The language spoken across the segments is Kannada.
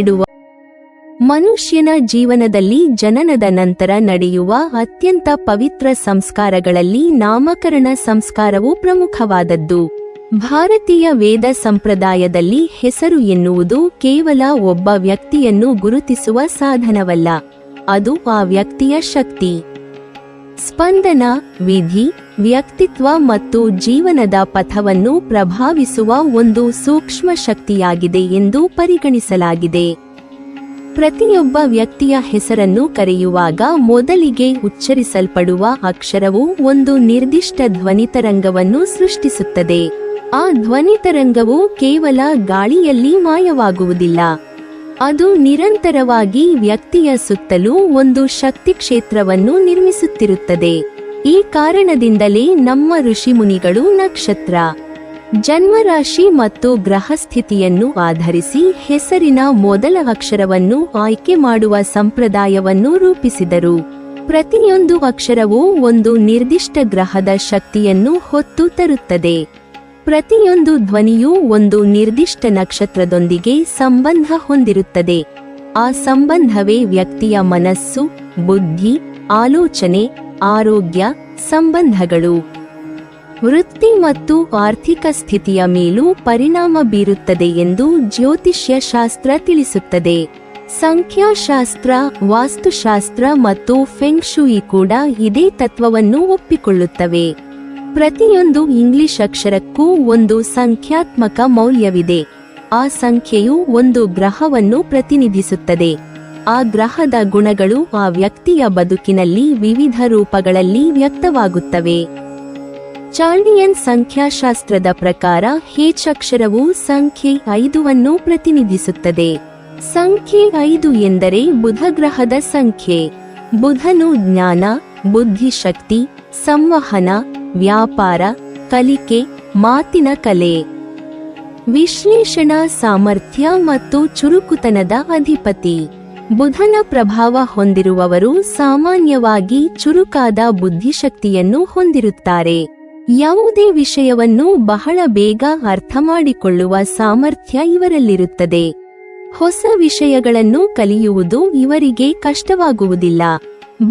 ನೀಡುವ ಮನುಷ್ಯನ ಜೀವನದಲ್ಲಿ ಜನನದ ನಂತರ ನಡೆಯುವ ಅತ್ಯಂತ ಪವಿತ್ರ ಸಂಸ್ಕಾರಗಳಲ್ಲಿ ನಾಮಕರಣ ಸಂಸ್ಕಾರವು ಪ್ರಮುಖವಾದದ್ದು. ಭಾರತೀಯ ವೇದ ಸಂಪ್ರದಾಯದಲ್ಲಿ ಹೆಸರು ಎನ್ನುವುದು ಕೇವಲ ಒಬ್ಬ ವ್ಯಕ್ತಿಯನ್ನು ಗುರುತಿಸುವ ಸಾಧನವಲ್ಲ, ಅದು ಆ ವ್ಯಕ್ತಿಯ ಶಕ್ತಿ, ಸ್ಪಂದನ, ವಿಧಿ, ವ್ಯಕ್ತಿತ್ವ ಮತ್ತು ಜೀವನದ ಪಥವನ್ನು ಪ್ರಭಾವಿಸುವ ಒಂದು ಸೂಕ್ಷ್ಮ ಶಕ್ತಿಯಾಗಿದೆ ಎಂದು ಪರಿಗಣಿಸಲಾಗಿದೆ. ಪ್ರತಿಯೊಬ್ಬ ವ್ಯಕ್ತಿಯ ಹೆಸರನ್ನು ಕರೆಯುವಾಗ ಮೊದಲಿಗೆ ಉಚ್ಚರಿಸಲ್ಪಡುವ ಅಕ್ಷರವು ಒಂದು ನಿರ್ದಿಷ್ಟ ಧ್ವನಿತರಂಗವನ್ನು ಸೃಷ್ಟಿಸುತ್ತದೆ. ಆ ಧ್ವನಿತರಂಗವು ಕೇವಲ ಗಾಳಿಯಲ್ಲಿ ಮಾಯವಾಗುವುದಿಲ್ಲ, ಅದು ನಿರಂತರವಾಗಿ ವ್ಯಕ್ತಿಯ ಸುತ್ತಲೂ ಒಂದು ಶಕ್ತಿ ಕ್ಷೇತ್ರವನ್ನು ನಿರ್ಮಿಸುತ್ತಿರುತ್ತದೆ. ಈ ಕಾರಣದಿಂದಲೇ ನಮ್ಮ ಋಷಿಮುನಿಗಳು ನಕ್ಷತ್ರ, ಜನ್ಮರಾಶಿ ಮತ್ತು ಗ್ರಹಸ್ಥಿತಿಯನ್ನು ಆಧರಿಸಿ ಹೆಸರಿನ ಮೊದಲ ಅಕ್ಷರವನ್ನು ಆಯ್ಕೆ ಮಾಡುವ ಸಂಪ್ರದಾಯವನ್ನು ರೂಪಿಸಿದರು. ಪ್ರತಿಯೊಂದು ಅಕ್ಷರವೂ ಒಂದು ನಿರ್ದಿಷ್ಟ ಗ್ರಹದ ಶಕ್ತಿಯನ್ನು ಹೊತ್ತು ತರುತ್ತದೆ. ಪ್ರತಿಯೊಂದು ಧ್ವನಿಯೂ ಒಂದು ನಿರ್ದಿಷ್ಟ ನಕ್ಷತ್ರದೊಂದಿಗೆ ಸಂಬಂಧ ಹೊಂದಿರುತ್ತದೆ. ಆ ಸಂಬಂಧವೇ ವ್ಯಕ್ತಿಯ ಮನಸ್ಸು, ಬುದ್ಧಿ, ಆಲೋಚನೆ, ಆರೋಗ್ಯ, ಸಂಬಂಧಗಳು, ವೃತ್ತಿ ಮತ್ತು ಆರ್ಥಿಕ ಸ್ಥಿತಿಯ ಮೇಲೂ ಪರಿಣಾಮ ಬೀರುತ್ತದೆ ಎಂದು ಜ್ಯೋತಿಷ್ಯ ಶಾಸ್ತ್ರ ತಿಳಿಸುತ್ತದೆ. ಸಂಖ್ಯಾಶಾಸ್ತ್ರ, ವಾಸ್ತುಶಾಸ್ತ್ರ ಮತ್ತು ಫೆಂಗ್ ಶೂಯಿ ಕೂಡ ಇದೇ ತತ್ವವನ್ನು ಒಪ್ಪಿಕೊಳ್ಳುತ್ತವೆ. ಪ್ರತಿಯೊಂದು ಇಂಗ್ಲಿಷ್ ಅಕ್ಷರಕ್ಕೂ ಒಂದು ಸಂಖ್ಯಾತ್ಮಕ ಮೌಲ್ಯವಿದೆ. ಆ ಸಂಖ್ಯೆಯು ಒಂದು ಗ್ರಹವನ್ನು ಪ್ರತಿನಿಧಿಸುತ್ತದೆ. ಆ ಗ್ರಹದ ಗುಣಗಳು ಆ ವ್ಯಕ್ತಿಯ ಬದುಕಿನಲ್ಲಿ ವಿವಿಧ ರೂಪಗಳಲ್ಲಿ ವ್ಯಕ್ತವಾಗುತ್ತವೆ. ಚಾರ್ಲಿಯನ್ ಸಂಖ್ಯಾಶಾಸ್ತ್ರದ ಪ್ರಕಾರ ಹೆಚ್ ಅಕ್ಷರವು ಸಂಖ್ಯೆ 5 ಪ್ರತಿನಿಧಿಸುತ್ತದೆ. ಸಂಖ್ಯೆ 5 ಎಂದರೆ ಬುಧ ಗ್ರಹದ ಸಂಖ್ಯೆ. ಬುಧನು ಜ್ಞಾನ, ಬುದ್ಧಿಶಕ್ತಿ, ಸಂವಹನ, ವ್ಯಾಪಾರ, ಕಲಿಕೆ, ಮಾತಿನ ಕಲೆ, ವಿಶ್ಲೇಷಣಾ ಸಾಮರ್ಥ್ಯ ಮತ್ತು ಚುರುಕುತನದ ಅಧಿಪತಿ. ಬುಧನ ಪ್ರಭಾವ ಹೊಂದಿರುವವರು ಸಾಮಾನ್ಯವಾಗಿ ಚುರುಕಾದ ಬುದ್ಧಿಶಕ್ತಿಯನ್ನು ಹೊಂದಿರುತ್ತಾರೆ. ಯಾವುದೇ ವಿಷಯವನ್ನು ಬಹಳ ಬೇಗ ಅರ್ಥಮಾಡಿಕೊಳ್ಳುವ ಸಾಮರ್ಥ್ಯ ಇವರಲ್ಲಿರುತ್ತದೆ. ಹೊಸ ವಿಷಯಗಳನ್ನು ಕಲಿಯುವುದು ಇವರಿಗೆ ಕಷ್ಟವಾಗುವುದಿಲ್ಲ.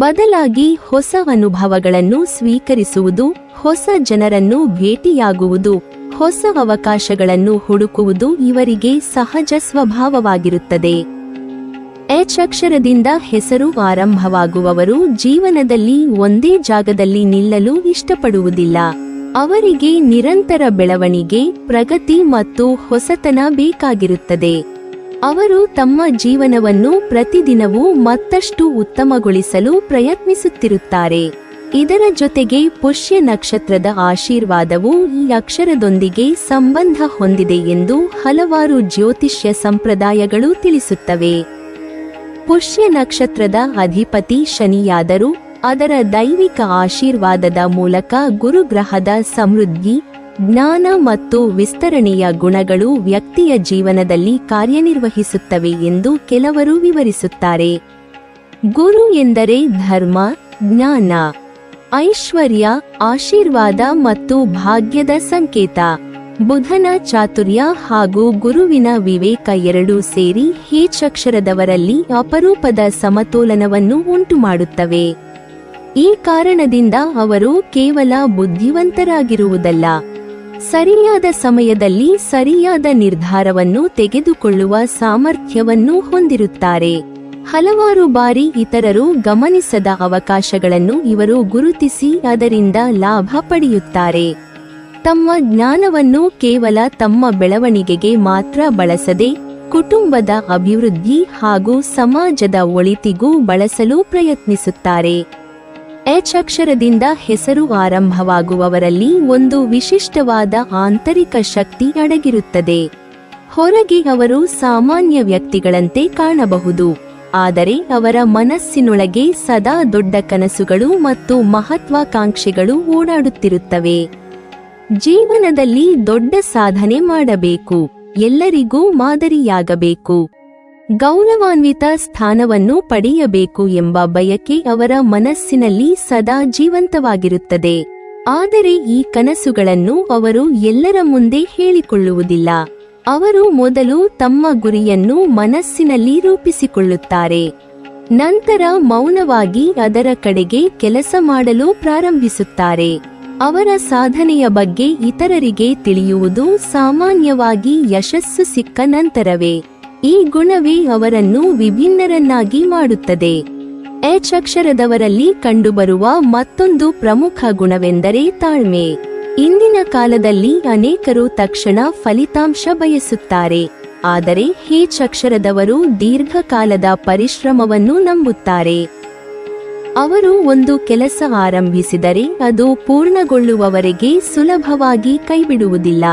ಬದಲಾಗಿ ಹೊಸ ಅನುಭವಗಳನ್ನು ಸ್ವೀಕರಿಸುವುದು, ಹೊಸ ಜನರನ್ನು ಭೇಟಿಯಾಗುವುದು, ಹೊಸ ಅವಕಾಶಗಳನ್ನು ಹುಡುಕುವುದು ಇವರಿಗೆ ಸಹಜ ಸ್ವಭಾವವಾಗಿರುತ್ತದೆ. ಎಚ್ ಅಕ್ಷರದಿಂದ ಹೆಸರು ಆರಂಭವಾಗುವವರು ಜೀವನದಲ್ಲಿ ಒಂದೇ ಜಾಗದಲ್ಲಿ ನಿಲ್ಲಲು ಇಷ್ಟಪಡುವುದಿಲ್ಲ. ಅವರಿಗೆ ನಿರಂತರ ಬೆಳವಣಿಗೆ, ಪ್ರಗತಿ ಮತ್ತು ಹೊಸತನ ಬೇಕಾಗಿರುತ್ತದೆ. ಅವರು ತಮ್ಮ ಜೀವನವನ್ನು ಪ್ರತಿದಿನವೂ ಮತ್ತಷ್ಟು ಉತ್ತಮಗೊಳಿಸಲು ಪ್ರಯತ್ನಿಸುತ್ತಿರುತ್ತಾರೆ. ಇದರ ಜೊತೆಗೆ ಪುಷ್ಯ ನಕ್ಷತ್ರದ ಆಶೀರ್ವಾದವು ಈ ಅಕ್ಷರದೊಂದಿಗೆ ಸಂಬಂಧ ಹೊಂದಿದೆ ಎಂದು ಹಲವಾರು ಜ್ಯೋತಿಷ್ಯ ಸಂಪ್ರದಾಯಗಳು ತಿಳಿಸುತ್ತವೆ. ಪುಷ್ಯ ನಕ್ಷತ್ರದ ಅಧಿಪತಿ ಶನಿಯಾದರೂ ಅದರ ದೈವಿಕ ಆಶೀರ್ವಾದದ ಮೂಲಕ ಗುರುಗ್ರಹದ ಸಮೃದ್ಧಿ, ಜ್ಞಾನ ಮತ್ತು ವಿಸ್ತರಣೆಯ ಗುಣಗಳು ವ್ಯಕ್ತಿಯ ಜೀವನದಲ್ಲಿ ಕಾರ್ಯನಿರ್ವಹಿಸುತ್ತವೆ ಎಂದು ಕೆಲವರು ವಿವರಿಸುತ್ತಾರೆ. ಗುರು ಎಂದರೆ ಧರ್ಮ, ಜ್ಞಾನ, ಐಶ್ವರ್ಯ, ಆಶೀರ್ವಾದ ಮತ್ತು ಭಾಗ್ಯದ ಸಂಕೇತ. ಬುಧನ ಚಾತುರ್ಯ ಹಾಗೂ ಗುರುವಿನ ವಿವೇಕ ಎರಡೂ ಸೇರಿ ಹೆಚ್ ಅಕ್ಷರದವರಲ್ಲಿ ಅಪರೂಪದ ಸಮತೋಲನವನ್ನು ಉಂಟುಮಾಡುತ್ತವೆ. ಈ ಕಾರಣದಿಂದ ಅವರು ಕೇವಲ ಬುದ್ಧಿವಂತರಾಗಿರುವುದಲ್ಲ, ಸರಿಯಾದ ಸಮಯದಲ್ಲಿ ಸರಿಯಾದ ನಿರ್ಧಾರವನ್ನು ತೆಗೆದುಕೊಳ್ಳುವ ಸಾಮರ್ಥ್ಯವನ್ನು ಹೊಂದಿರುತ್ತಾರೆ. ಹಲವಾರು ಬಾರಿ ಇತರರು ಗಮನಿಸದ ಅವಕಾಶಗಳನ್ನು ಇವರು ಗುರುತಿಸಿ ಅದರಿಂದ ಲಾಭ ಪಡೆಯುತ್ತಾರೆ. ತಮ್ಮ ಜ್ಞಾನವನ್ನು ಕೇವಲ ತಮ್ಮ ಬೆಳವಣಿಗೆಗೆ ಮಾತ್ರ ಬಳಸದೆ ಕುಟುಂಬದ ಅಭಿವೃದ್ಧಿ ಹಾಗೂ ಸಮಾಜದ ಒಳಿತಿಗೂ ಬಳಸಲು ಪ್ರಯತ್ನಿಸುತ್ತಾರೆ. ಎಚ್ ಅಕ್ಷರದಿಂದ ಹೆಸರು ಆರಂಭವಾಗುವವರಲ್ಲಿ ಒಂದು ವಿಶಿಷ್ಟವಾದ ಆಂತರಿಕ ಶಕ್ತಿ ಅಡಗಿರುತ್ತದೆ. ಹೊರಗೆ ಅವರು ಸಾಮಾನ್ಯ ವ್ಯಕ್ತಿಗಳಂತೆ ಕಾಣಬಹುದು, ಆದರೆ ಅವರ ಮನಸ್ಸಿನೊಳಗೆ ಸದಾ ದೊಡ್ಡ ಕನಸುಗಳು ಮತ್ತು ಮಹತ್ವಾಕಾಂಕ್ಷೆಗಳು ಓಡಾಡುತ್ತಿರುತ್ತವೆ. ಜೀವನದಲ್ಲಿ ದೊಡ್ಡ ಸಾಧನೆ ಮಾಡಬೇಕು, ಎಲ್ಲರಿಗೂ ಮಾದರಿಯಾಗಬೇಕು, ಗೌರವಾನ್ವಿತ ಸ್ಥಾನವನ್ನು ಪಡೆಯಬೇಕು ಎಂಬ ಬಯಕೆ ಅವರ ಮನಸ್ಸಿನಲ್ಲಿ ಸದಾ ಜೀವಂತವಾಗಿರುತ್ತದೆ. ಆದರೆ ಈ ಕನಸುಗಳನ್ನು ಅವರು ಎಲ್ಲರ ಮುಂದೆ ಹೇಳಿಕೊಳ್ಳುವುದಿಲ್ಲ. ಅವರು ಮೊದಲು ತಮ್ಮ ಗುರಿಯನ್ನು ಮನಸ್ಸಿನಲ್ಲಿ ರೂಪಿಸಿಕೊಳ್ಳುತ್ತಾರೆ. ನಂತರ ಮೌನವಾಗಿ ಅದರ ಕಡೆಗೆ ಕೆಲಸ ಮಾಡಲು ಪ್ರಾರಂಭಿಸುತ್ತಾರೆ. ಅವರ ಸಾಧನೆಯ ಬಗ್ಗೆ ಇತರರಿಗೆ ತಿಳಿಯುವುದು ಸಾಮಾನ್ಯವಾಗಿ ಯಶಸ್ಸು ಸಿಕ್ಕ ನಂತರವೇ. ಈ ಗುಣವೇ ಅವರನ್ನು ವಿಭಿನ್ನರನ್ನಾಗಿ ಮಾಡುತ್ತದೆ. ಎಚ್ ಅಕ್ಷರದವರಲ್ಲಿ ಕಂಡುಬರುವ ಮತ್ತೊಂದು ಪ್ರಮುಖ ಗುಣವೆಂದರೆ ತಾಳ್ಮೆ. ಇಂದಿನ ಕಾಲದಲ್ಲಿ ಅನೇಕರು ತಕ್ಷಣ ಫಲಿತಾಂಶ ಬಯಸುತ್ತಾರೆ, ಆದರೆ ಎಚ್ ಅಕ್ಷರದವರು ದೀರ್ಘಕಾಲದ ಪರಿಶ್ರಮವನ್ನು ನಂಬುತ್ತಾರೆ. ಅವರು ಒಂದು ಕೆಲಸ ಆರಂಭಿಸಿದರೆ ಅದು ಪೂರ್ಣಗೊಳ್ಳುವವರೆಗೆ ಸುಲಭವಾಗಿ ಕೈಬಿಡುವುದಿಲ್ಲ.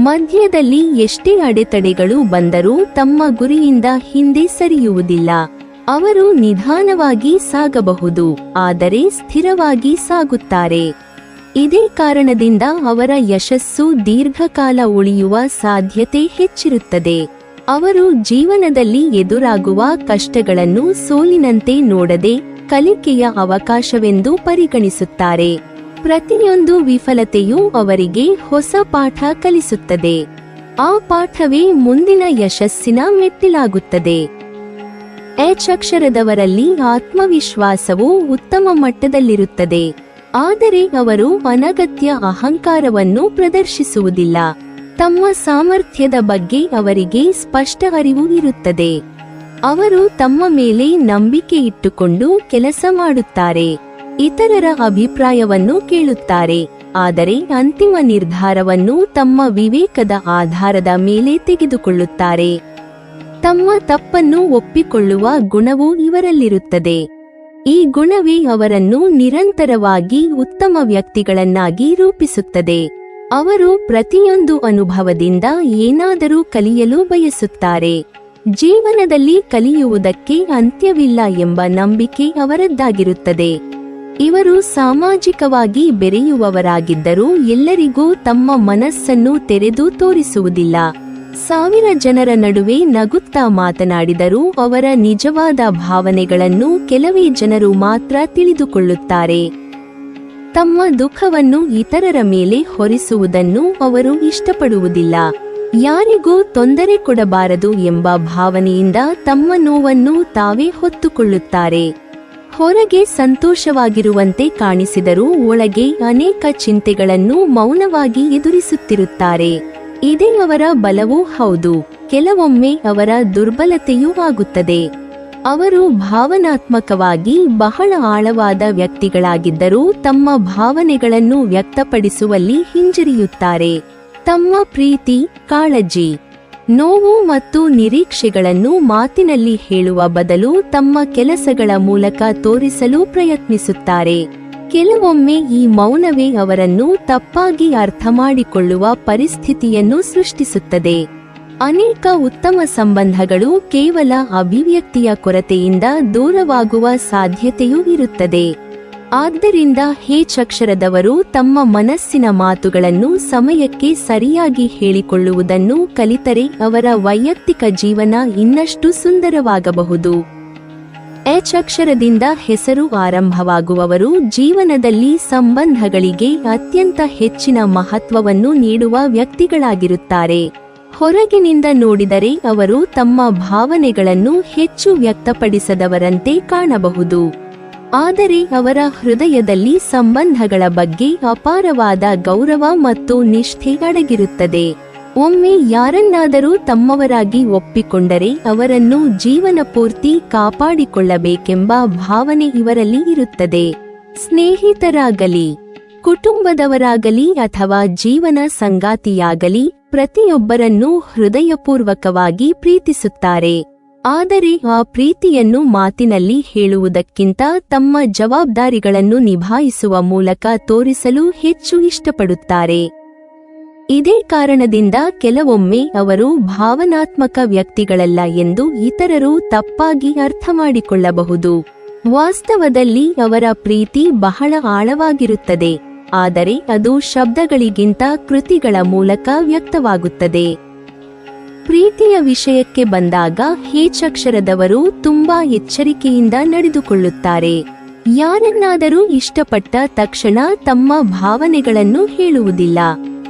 ಮಧ್ಯದಲ್ಲಿ ಎಷ್ಟೇ ಅಡೆತಡೆಗಳು ಬಂದರೂ ತಮ್ಮ ಗುರಿಯಿಂದ ಹಿಂದೆ ಸರಿಯುವುದಿಲ್ಲ. ಅವರು ನಿಧಾನವಾಗಿ ಸಾಗಬಹುದು, ಆದರೆ ಸ್ಥಿರವಾಗಿ ಸಾಗುತ್ತಾರೆ. ಇದೇ ಕಾರಣದಿಂದ ಅವರ ಯಶಸ್ಸು ದೀರ್ಘಕಾಲ ಉಳಿಯುವ ಸಾಧ್ಯತೆ ಹೆಚ್ಚಿರುತ್ತದೆ. ಅವರು ಜೀವನದಲ್ಲಿ ಎದುರಾಗುವ ಕಷ್ಟಗಳನ್ನು ಸೋಲಿನಂತೆ ನೋಡದೆ ಕಲಿಕೆಯ ಅವಕಾಶವೆಂದು ಪರಿಗಣಿಸುತ್ತಾರೆ. ಪ್ರತಿಯೊಂದು ವಿಫಲತೆಯೂ ಅವರಿಗೆ ಹೊಸ ಪಾಠ ಕಲಿಸುತ್ತದೆ. ಆ ಪಾಠವೇ ಮುಂದಿನ ಯಶಸ್ಸಿನ ಮೆಟ್ಟಿಲಾಗುತ್ತದೆ. ಎಚ್ ಅಕ್ಷರದವರಲ್ಲಿ ಆತ್ಮವಿಶ್ವಾಸವು ಉತ್ತಮ ಮಟ್ಟದಲ್ಲಿರುತ್ತದೆ, ಆದರೆ ಅವರು ಅನಗತ್ಯ ಅಹಂಕಾರವನ್ನು ಪ್ರದರ್ಶಿಸುವುದಿಲ್ಲ. ತಮ್ಮ ಸಾಮರ್ಥ್ಯದ ಬಗ್ಗೆ ಅವರಿಗೆ ಸ್ಪಷ್ಟ ಅರಿವು ಇರುತ್ತದೆ. ಅವರು ತಮ್ಮ ಮೇಲೆ ನಂಬಿಕೆ ಇಟ್ಟುಕೊಂಡು ಕೆಲಸ ಮಾಡುತ್ತಾರೆ. ಇತರರ ಅಭಿಪ್ರಾಯವನ್ನು ಕೇಳುತ್ತಾರೆ, ಆದರೆ ಅಂತಿಮ ನಿರ್ಧಾರವನ್ನು ತಮ್ಮ ವಿವೇಕದ ಆಧಾರದ ಮೇಲೆ ತೆಗೆದುಕೊಳ್ಳುತ್ತಾರೆ. ತಮ್ಮ ತಪ್ಪನ್ನು ಒಪ್ಪಿಕೊಳ್ಳುವ ಗುಣವೂ ಇವರಲ್ಲಿರುತ್ತದೆ. ಈ ಗುಣವೇ ಅವರನ್ನು ನಿರಂತರವಾಗಿ ಉತ್ತಮ ವ್ಯಕ್ತಿಗಳನ್ನಾಗಿ ರೂಪಿಸುತ್ತದೆ. ಅವರು ಪ್ರತಿಯೊಂದು ಅನುಭವದಿಂದ ಏನಾದರೂ ಕಲಿಯಲು ಬಯಸುತ್ತಾರೆ. ಜೀವನದಲ್ಲಿ ಕಲಿಯುವುದಕ್ಕೆ ಅಂತ್ಯವಿಲ್ಲ ಎಂಬ ನಂಬಿಕೆ ಅವರದ್ದಾಗಿರುತ್ತದೆ. ಇವರು ಸಾಮಾಜಿಕವಾಗಿ ಬೆರೆಯುವವರಾಗಿದ್ದರೂ ಎಲ್ಲರಿಗೂ ತಮ್ಮ ಮನಸ್ಸನ್ನು ತೆರೆದು ತೋರಿಸುವುದಿಲ್ಲ. 1000 ಜನರ ನಡುವೆ ನಗುತ್ತಾ ಮಾತನಾಡಿದರೂ ಅವರ ನಿಜವಾದ ಭಾವನೆಗಳನ್ನು ಕೆಲವೇ ಜನರು ಮಾತ್ರ ತಿಳಿದುಕೊಳ್ಳುತ್ತಾರೆ. ತಮ್ಮ ದುಃಖವನ್ನು ಇತರರ ಮೇಲೆ ಹೊರಿಸುವುದನ್ನು ಅವರು ಇಷ್ಟಪಡುವುದಿಲ್ಲ. ಯಾರಿಗೂ ತೊಂದರೆ ಕೊಡಬಾರದು ಎಂಬ ಭಾವನೆಯಿಂದ ತಮ್ಮ ನೋವನ್ನು ತಾವೇ ಹೊತ್ತುಕೊಳ್ಳುತ್ತಾರೆ. ಹೊರಗೆ ಸಂತೋಷವಾಗಿರುವಂತೆ ಕಾಣಿಸಿದರೂ ಒಳಗೆ ಅನೇಕ ಚಿಂತೆಗಳನ್ನು ಮೌನವಾಗಿ ಎದುರಿಸುತ್ತಿರುತ್ತಾರೆ. ಇದೇ ಅವರ ಬಲವೂ ಹೌದು, ಕೆಲವೊಮ್ಮೆ ಅವರ ದುರ್ಬಲತೆಯೂ ಆಗುತ್ತದೆ. ಅವರು ಭಾವನಾತ್ಮಕವಾಗಿ ಬಹಳ ಆಳವಾದ ವ್ಯಕ್ತಿಗಳಾಗಿದ್ದರೂ ತಮ್ಮ ಭಾವನೆಗಳನ್ನು ವ್ಯಕ್ತಪಡಿಸುವಲ್ಲಿ ಹಿಂಜರಿಯುತ್ತಾರೆ. ತಮ್ಮ ಪ್ರೀತಿ, ಕಾಳಜಿ, ನೋವು ಮತ್ತು ನಿರೀಕ್ಷೆಗಳನ್ನು ಮಾತಿನಲ್ಲಿ ಹೇಳುವ ಬದಲು ತಮ್ಮ ಕೆಲಸಗಳ ಮೂಲಕ ತೋರಿಸಲು ಪ್ರಯತ್ನಿಸುತ್ತಾರೆ. ಕೆಲವೊಮ್ಮೆ ಈ ಮೌನವೇ ಅವರನ್ನು ತಪ್ಪಾಗಿ ಅರ್ಥಮಾಡಿಕೊಳ್ಳುವ ಪರಿಸ್ಥಿತಿಯನ್ನು ಸೃಷ್ಟಿಸುತ್ತದೆ. ಅನೇಕ ಉತ್ತಮ ಸಂಬಂಧಗಳು ಕೇವಲ ಅಭಿವ್ಯಕ್ತಿಯ ಕೊರತೆಯಿಂದ ದೂರವಾಗುವ ಸಾಧ್ಯತೆಯೂ ಇರುತ್ತದೆ. ಆದ್ದರಿಂದ ಎಚ್ ಅಕ್ಷರದವರು ತಮ್ಮ ಮನಸ್ಸಿನ ಮಾತುಗಳನ್ನು ಸಮಯಕ್ಕೆ ಸರಿಯಾಗಿ ಹೇಳಿಕೊಳ್ಳುವುದನ್ನು ಕಲಿತರೆ ಅವರ ವೈಯಕ್ತಿಕ ಜೀವನ ಇನ್ನಷ್ಟು ಸುಂದರವಾಗಬಹುದು. ಎಚ್ ಅಕ್ಷರದಿಂದ ಹೆಸರು ಆರಂಭವಾಗುವವರು ಜೀವನದಲ್ಲಿ ಸಂಬಂಧಗಳಿಗೆ ಅತ್ಯಂತ ಹೆಚ್ಚಿನ ಮಹತ್ವವನ್ನು ನೀಡುವ ವ್ಯಕ್ತಿಗಳಾಗಿರುತ್ತಾರೆ. ಹೊರಗಿನಿಂದ ನೋಡಿದರೆ ಅವರು ತಮ್ಮ ಭಾವನೆಗಳನ್ನು ಹೆಚ್ಚು ವ್ಯಕ್ತಪಡಿಸದವರಂತೆ ಕಾಣಬಹುದು, ಆದರೆ ಅವರ ಹೃದಯದಲ್ಲಿ ಸಂಬಂಧಗಳ ಬಗ್ಗೆ ಅಪಾರವಾದ ಗೌರವ ಮತ್ತು ನಿಷ್ಠೆ ಅಡಗಿರುತ್ತದೆ. ಒಮ್ಮೆ ಯಾರನ್ನಾದರೂ ತಮ್ಮವರಾಗಿ ಒಪ್ಪಿಕೊಂಡರೆ ಅವರನ್ನು ಜೀವನ ಪೂರ್ತಿ ಕಾಪಾಡಿಕೊಳ್ಳಬೇಕೆಂಬ ಭಾವನೆ ಇವರಲ್ಲಿ ಇರುತ್ತದೆ. ಸ್ನೇಹಿತರಾಗಲಿ, ಕುಟುಂಬದವರಾಗಲಿ ಅಥವಾ ಜೀವನ ಸಂಗಾತಿಯಾಗಲಿ ಪ್ರತಿಯೊಬ್ಬರನ್ನೂ ಹೃದಯಪೂರ್ವಕವಾಗಿ ಪ್ರೀತಿಸುತ್ತಾರೆ. ಆದರೆ ಆ ಪ್ರೀತಿಯನ್ನು ಮಾತಿನಲ್ಲಿ ಹೇಳುವುದಕ್ಕಿಂತ ತಮ್ಮ ಜವಾಬ್ದಾರಿಗಳನ್ನು ನಿಭಾಯಿಸುವ ಮೂಲಕ ತೋರಿಸಲು ಹೆಚ್ಚು ಇಷ್ಟಪಡುತ್ತಾರೆ. ಇದೇ ಕಾರಣದಿಂದ ಕೆಲವೊಮ್ಮೆ ಅವರು ಭಾವನಾತ್ಮಕ ವ್ಯಕ್ತಿಗಳಲ್ಲ ಎಂದು ಇತರರು ತಪ್ಪಾಗಿ ಅರ್ಥಮಾಡಿಕೊಳ್ಳಬಹುದು. ವಾಸ್ತವದಲ್ಲಿ ಅವರ ಪ್ರೀತಿ ಬಹಳ ಆಳವಾಗಿರುತ್ತದೆ, ಆದರೆ ಅದು ಶಬ್ದಗಳಿಗಿಂತ ಕೃತಿಗಳ ಮೂಲಕ ವ್ಯಕ್ತವಾಗುತ್ತದೆ. ಪ್ರೀತಿಯ ವಿಷಯಕ್ಕೆ ಬಂದಾಗ ಎಚ್ ಅಕ್ಷರದವರು ತುಂಬಾ ಎಚ್ಚರಿಕೆಯಿಂದ ನಡೆದುಕೊಳ್ಳುತ್ತಾರೆ. ಯಾರನ್ನಾದರೂ ಇಷ್ಟಪಟ್ಟ ತಕ್ಷಣ ತಮ್ಮ ಭಾವನೆಗಳನ್ನು ಹೇಳುವುದಿಲ್ಲ.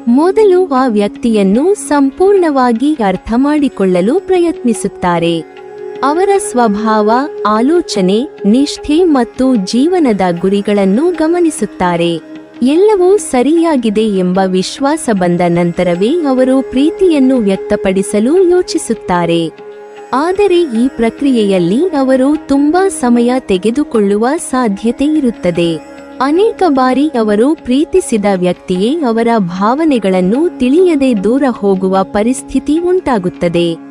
ಮೊದಲು ಆ ವ್ಯಕ್ತಿಯನ್ನು ಸಂಪೂರ್ಣವಾಗಿ ಅರ್ಥ ಮಾಡಿಕೊಳ್ಳಲು ಪ್ರಯತ್ನಿಸುತ್ತಾರೆ. ಅವರ ಸ್ವಭಾವ, ಆಲೋಚನೆ, ನಿಷ್ಠೆ ಮತ್ತು ಜೀವನದ ಗುರಿಗಳನ್ನು ಗಮನಿಸುತ್ತಾರೆ. ಎಲ್ಲವೂ ಸರಿಯಾಗಿದೆ ಎಂಬ ವಿಶ್ವಾಸ ಬಂದ ನಂತರವೇ ಅವರು ಪ್ರೀತಿಯನ್ನು ವ್ಯಕ್ತಪಡಿಸಲು ಯೋಚಿಸುತ್ತಾರೆ. ಆದರೆ ಈ ಪ್ರಕ್ರಿಯೆಯಲ್ಲಿ ಅವರು ತುಂಬಾ ಸಮಯ ತೆಗೆದುಕೊಳ್ಳುವ ಸಾಧ್ಯತೆ ಇರುತ್ತದೆ. ಅನೇಕ ಬಾರಿ ಅವರು ಪ್ರೀತಿಸಿದ ವ್ಯಕ್ತಿಯೇ ಅವರ ಭಾವನೆಗಳನ್ನು ತಿಳಿಯದೆ ದೂರ ಹೋಗುವ ಪರಿಸ್ಥಿತಿ ಉಂಟಾಗುತ್ತದೆ.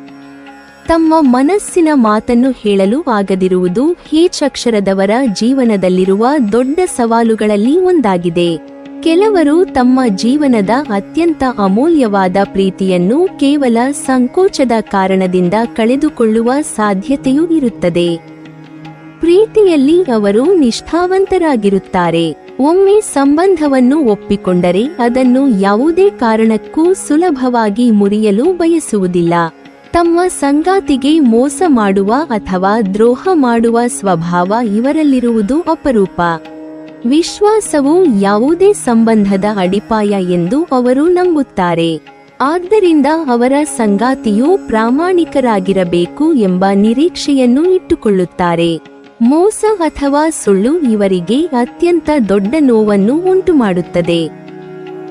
ತಮ್ಮ ಮನಸ್ಸಿನ ಮಾತನ್ನು ಹೇಳಲು ಆಗದಿರುವುದು H ಅಕ್ಷರದವರ ಜೀವನದಲ್ಲಿರುವ ದೊಡ್ಡ ಸವಾಲುಗಳಲ್ಲಿ ಒಂದಾಗಿದೆ. ಕೆಲವರು ತಮ್ಮ ಜೀವನದ ಅತ್ಯಂತ ಅಮೂಲ್ಯವಾದ ಪ್ರೀತಿಯನ್ನು ಕೇವಲ ಸಂಕೋಚದ ಕಾರಣದಿಂದ ಕಳೆದುಕೊಳ್ಳುವ ಸಾಧ್ಯತೆಯೂ ಇರುತ್ತದೆ. ಪ್ರೀತಿಯಲ್ಲಿ ಅವರು ನಿಷ್ಠಾವಂತರಾಗಿರುತ್ತಾರೆ. ಒಮ್ಮೆ ಸಂಬಂಧವನ್ನು ಒಪ್ಪಿಕೊಂಡರೆ ಅದನ್ನು ಯಾವುದೇ ಕಾರಣಕ್ಕೂ ಸುಲಭವಾಗಿ ಮುರಿಯಲು ಬಯಸುವುದಿಲ್ಲ. ತಮ್ಮ ಸಂಗಾತಿಗೆ ಮೋಸ ಮಾಡುವ ಅಥವಾ ದ್ರೋಹ ಮಾಡುವ ಸ್ವಭಾವ ಇವರಲ್ಲಿರುವುದು ಅಪರೂಪ. ವಿಶ್ವಾಸವು ಯಾವುದೇ ಸಂಬಂಧದ ಅಡಿಪಾಯ ಎಂದು ಅವರು ನಂಬುತ್ತಾರೆ. ಆದ್ದರಿಂದ ಅವರ ಸಂಗಾತಿಯು ಪ್ರಾಮಾಣಿಕರಾಗಿರಬೇಕು ಎಂಬ ನಿರೀಕ್ಷೆಯನ್ನು ಇಟ್ಟುಕೊಳ್ಳುತ್ತಾರೆ. ಮೋಸ ಅಥವಾ ಸುಳ್ಳು ಇವರಿಗೆ ಅತ್ಯಂತ ದೊಡ್ಡ ನೋವನ್ನು ಉಂಟುಮಾಡುತ್ತದೆ.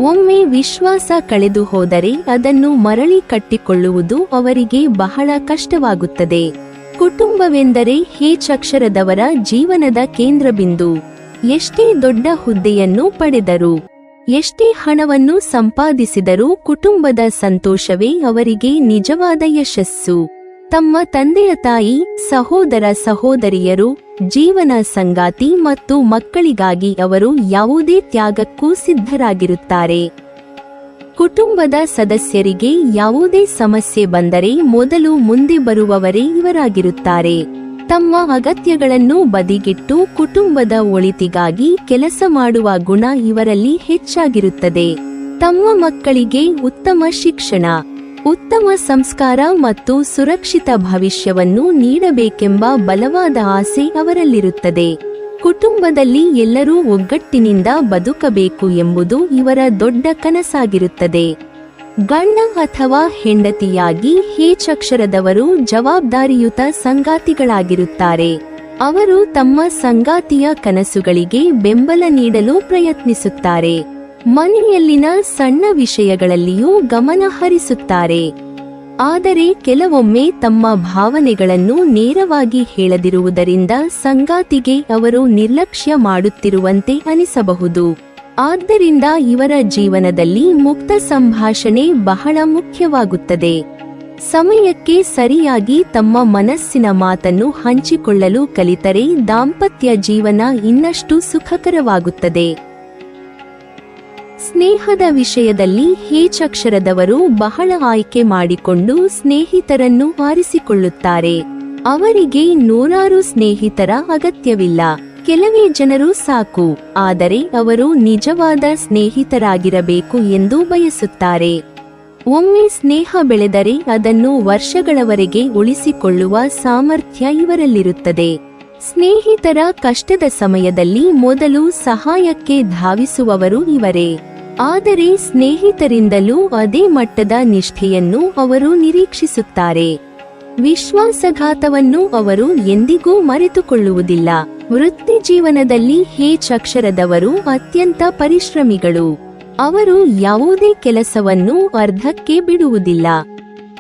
ಒಮ್ಮೆ ವಿಶ್ವಾಸ ಕಳೆದು ಹೋದರೆ ಅದನ್ನು ಮರಳಿ ಕಟ್ಟಿಕೊಳ್ಳುವುದು ಅವರಿಗೆ ಬಹಳ ಕಷ್ಟವಾಗುತ್ತದೆ. ಕುಟುಂಬವೆಂದರೆ H ಅಕ್ಷರದವರ ಜೀವನದ ಕೇಂದ್ರಬಿಂದು. ಎಷ್ಟೇ ದೊಡ್ಡ ಹುದ್ದೆಯನ್ನು ಪಡೆದರೂ, ಎಷ್ಟೇ ಹಣವನ್ನು ಸಂಪಾದಿಸಿದರೂ ಕುಟುಂಬದ ಸಂತೋಷವೇ ಅವರಿಗೆ ನಿಜವಾದ ಯಶಸ್ಸು. ತಮ್ಮ ತಂದೆಯ ತಾಯಿ, ಸಹೋದರ ಸಹೋದರಿಯರು, ಜೀವನ ಸಂಗಾತಿ ಮತ್ತು ಮಕ್ಕಳಿಗಾಗಿ ಅವರು ಯಾವುದೇ ತ್ಯಾಗಕ್ಕೂ ಸಿದ್ಧರಾಗಿರುತ್ತಾರೆ. ಕುಟುಂಬದ ಸದಸ್ಯರಿಗೆ ಯಾವುದೇ ಸಮಸ್ಯೆ ಬಂದರೆ ಮೊದಲು ಮುಂದೆ ಬರುವವರೇ ಇವರಾಗಿರುತ್ತಾರೆ. ತಮ್ಮ ಅಗತ್ಯಗಳನ್ನು ಬದಿಗಿಟ್ಟು ಕುಟುಂಬದ ಒಳಿತಿಗಾಗಿ ಕೆಲಸ ಮಾಡುವ ಗುಣ ಇವರಲ್ಲಿ ಹೆಚ್ಚಾಗಿರುತ್ತದೆ. ತಮ್ಮ ಮಕ್ಕಳಿಗೆ ಉತ್ತಮ ಶಿಕ್ಷಣ, ಉತ್ತಮ ಸಂಸ್ಕಾರ ಮತ್ತು ಸುರಕ್ಷಿತ ಭವಿಷ್ಯವನ್ನು ನೀಡಬೇಕೆಂಬ ಬಲವಾದ ಆಸೆ ಅವರಲ್ಲಿರುತ್ತದೆ. ಕುಟುಂಬದಲ್ಲಿ ಎಲ್ಲರೂ ಒಗ್ಗಟ್ಟಿನಿಂದ ಬದುಕಬೇಕು ಎಂಬುದು ಇವರ ದೊಡ್ಡ ಕನಸಾಗಿರುತ್ತದೆ. ಗಂಡ ಅಥವಾ ಹೆಂಡತಿಯಾಗಿ H ಅಕ್ಷರದವರು ಜವಾಬ್ದಾರಿಯುತ ಸಂಗಾತಿಗಳಾಗಿರುತ್ತಾರೆ. ಅವರು ತಮ್ಮ ಸಂಗಾತಿಯ ಕನಸುಗಳಿಗೆ ಬೆಂಬಲ ನೀಡಲು ಪ್ರಯತ್ನಿಸುತ್ತಾರೆ. ಮನೆಯಲ್ಲಿನ ಸಣ್ಣ ವಿಷಯಗಳಲ್ಲಿಯೂ ಗಮನ ಹರಿಸುತ್ತಾರೆ. ಆದರೆ ಕೆಲವೊಮ್ಮೆ ತಮ್ಮ ಭಾವನೆಗಳನ್ನು ನೇರವಾಗಿ ಹೇಳದಿರುವುದರಿಂದ ಸಂಗಾತಿಗೆ ಅವರು ನಿರ್ಲಕ್ಷ್ಯ ಮಾಡುತ್ತಿರುವಂತೆ ಅನಿಸಬಹುದು. ಆದ್ದರಿಂದ ಇವರ ಜೀವನದಲ್ಲಿ ಮುಕ್ತ ಸಂಭಾಷಣೆ ಬಹಳ ಮುಖ್ಯವಾಗುತ್ತದೆ. ಸಮಯಕ್ಕೆ ಸರಿಯಾಗಿ ತಮ್ಮ ಮನಸ್ಸಿನ ಮಾತನ್ನು ಹಂಚಿಕೊಳ್ಳಲು ಕಲಿತರೆ ದಾಂಪತ್ಯ ಜೀವನ ಇನ್ನಷ್ಟು ಸುಖಕರವಾಗುತ್ತದೆ. ಸ್ನೇಹದ ವಿಷಯದಲ್ಲಿ H ಅಕ್ಷರದವರು ಬಹಳ ಆಯ್ಕೆ ಮಾಡಿಕೊಂಡು ಸ್ನೇಹಿತರನ್ನು ಆರಿಸಿಕೊಳ್ಳುತ್ತಾರೆ. ಅವರಿಗೆ ನೂರಾರು ಸ್ನೇಹಿತರ ಅಗತ್ಯವಿಲ್ಲ. ಕೆಲವೇ ಜನರು ಸಾಕು. ಆದರೆ ಅವರು ನಿಜವಾದ ಸ್ನೇಹಿತರಾಗಿರಬೇಕು ಎಂದು ಬಯಸುತ್ತಾರೆ. ಒಮ್ಮೆ ಸ್ನೇಹ ಬೆಳೆದರೆ ಅದನ್ನು ವರ್ಷಗಳವರೆಗೆ ಉಳಿಸಿಕೊಳ್ಳುವ ಸಾಮರ್ಥ್ಯ ಇವರಲ್ಲಿರುತ್ತದೆ. ಸ್ನೇಹಿತರ ಕಷ್ಟದ ಸಮಯದಲ್ಲಿ ಮೊದಲು ಸಹಾಯಕ್ಕೆ ಧಾವಿಸುವವರು ಇವರೇ. ಆದರೆ ಸ್ನೇಹಿತರಿಂದಲೂ ಅದೇ ಮಟ್ಟದ ನಿಷ್ಠೆಯನ್ನು ಅವರು ನಿರೀಕ್ಷಿಸುತ್ತಾರೆ. ವಿಶ್ವಾಸಘಾತವನ್ನು ಅವರು ಎಂದಿಗೂ ಮರೆತುಕೊಳ್ಳುವುದಿಲ್ಲ. ವೃತ್ತಿ ಜೀವನದಲ್ಲಿ H ಅಕ್ಷರದವರು ಅತ್ಯಂತ ಪರಿಶ್ರಮಿಗಳು. ಅವರು ಯಾವುದೇ ಕೆಲಸವನ್ನು ಅರ್ಧಕ್ಕೆ ಬಿಡುವುದಿಲ್ಲ.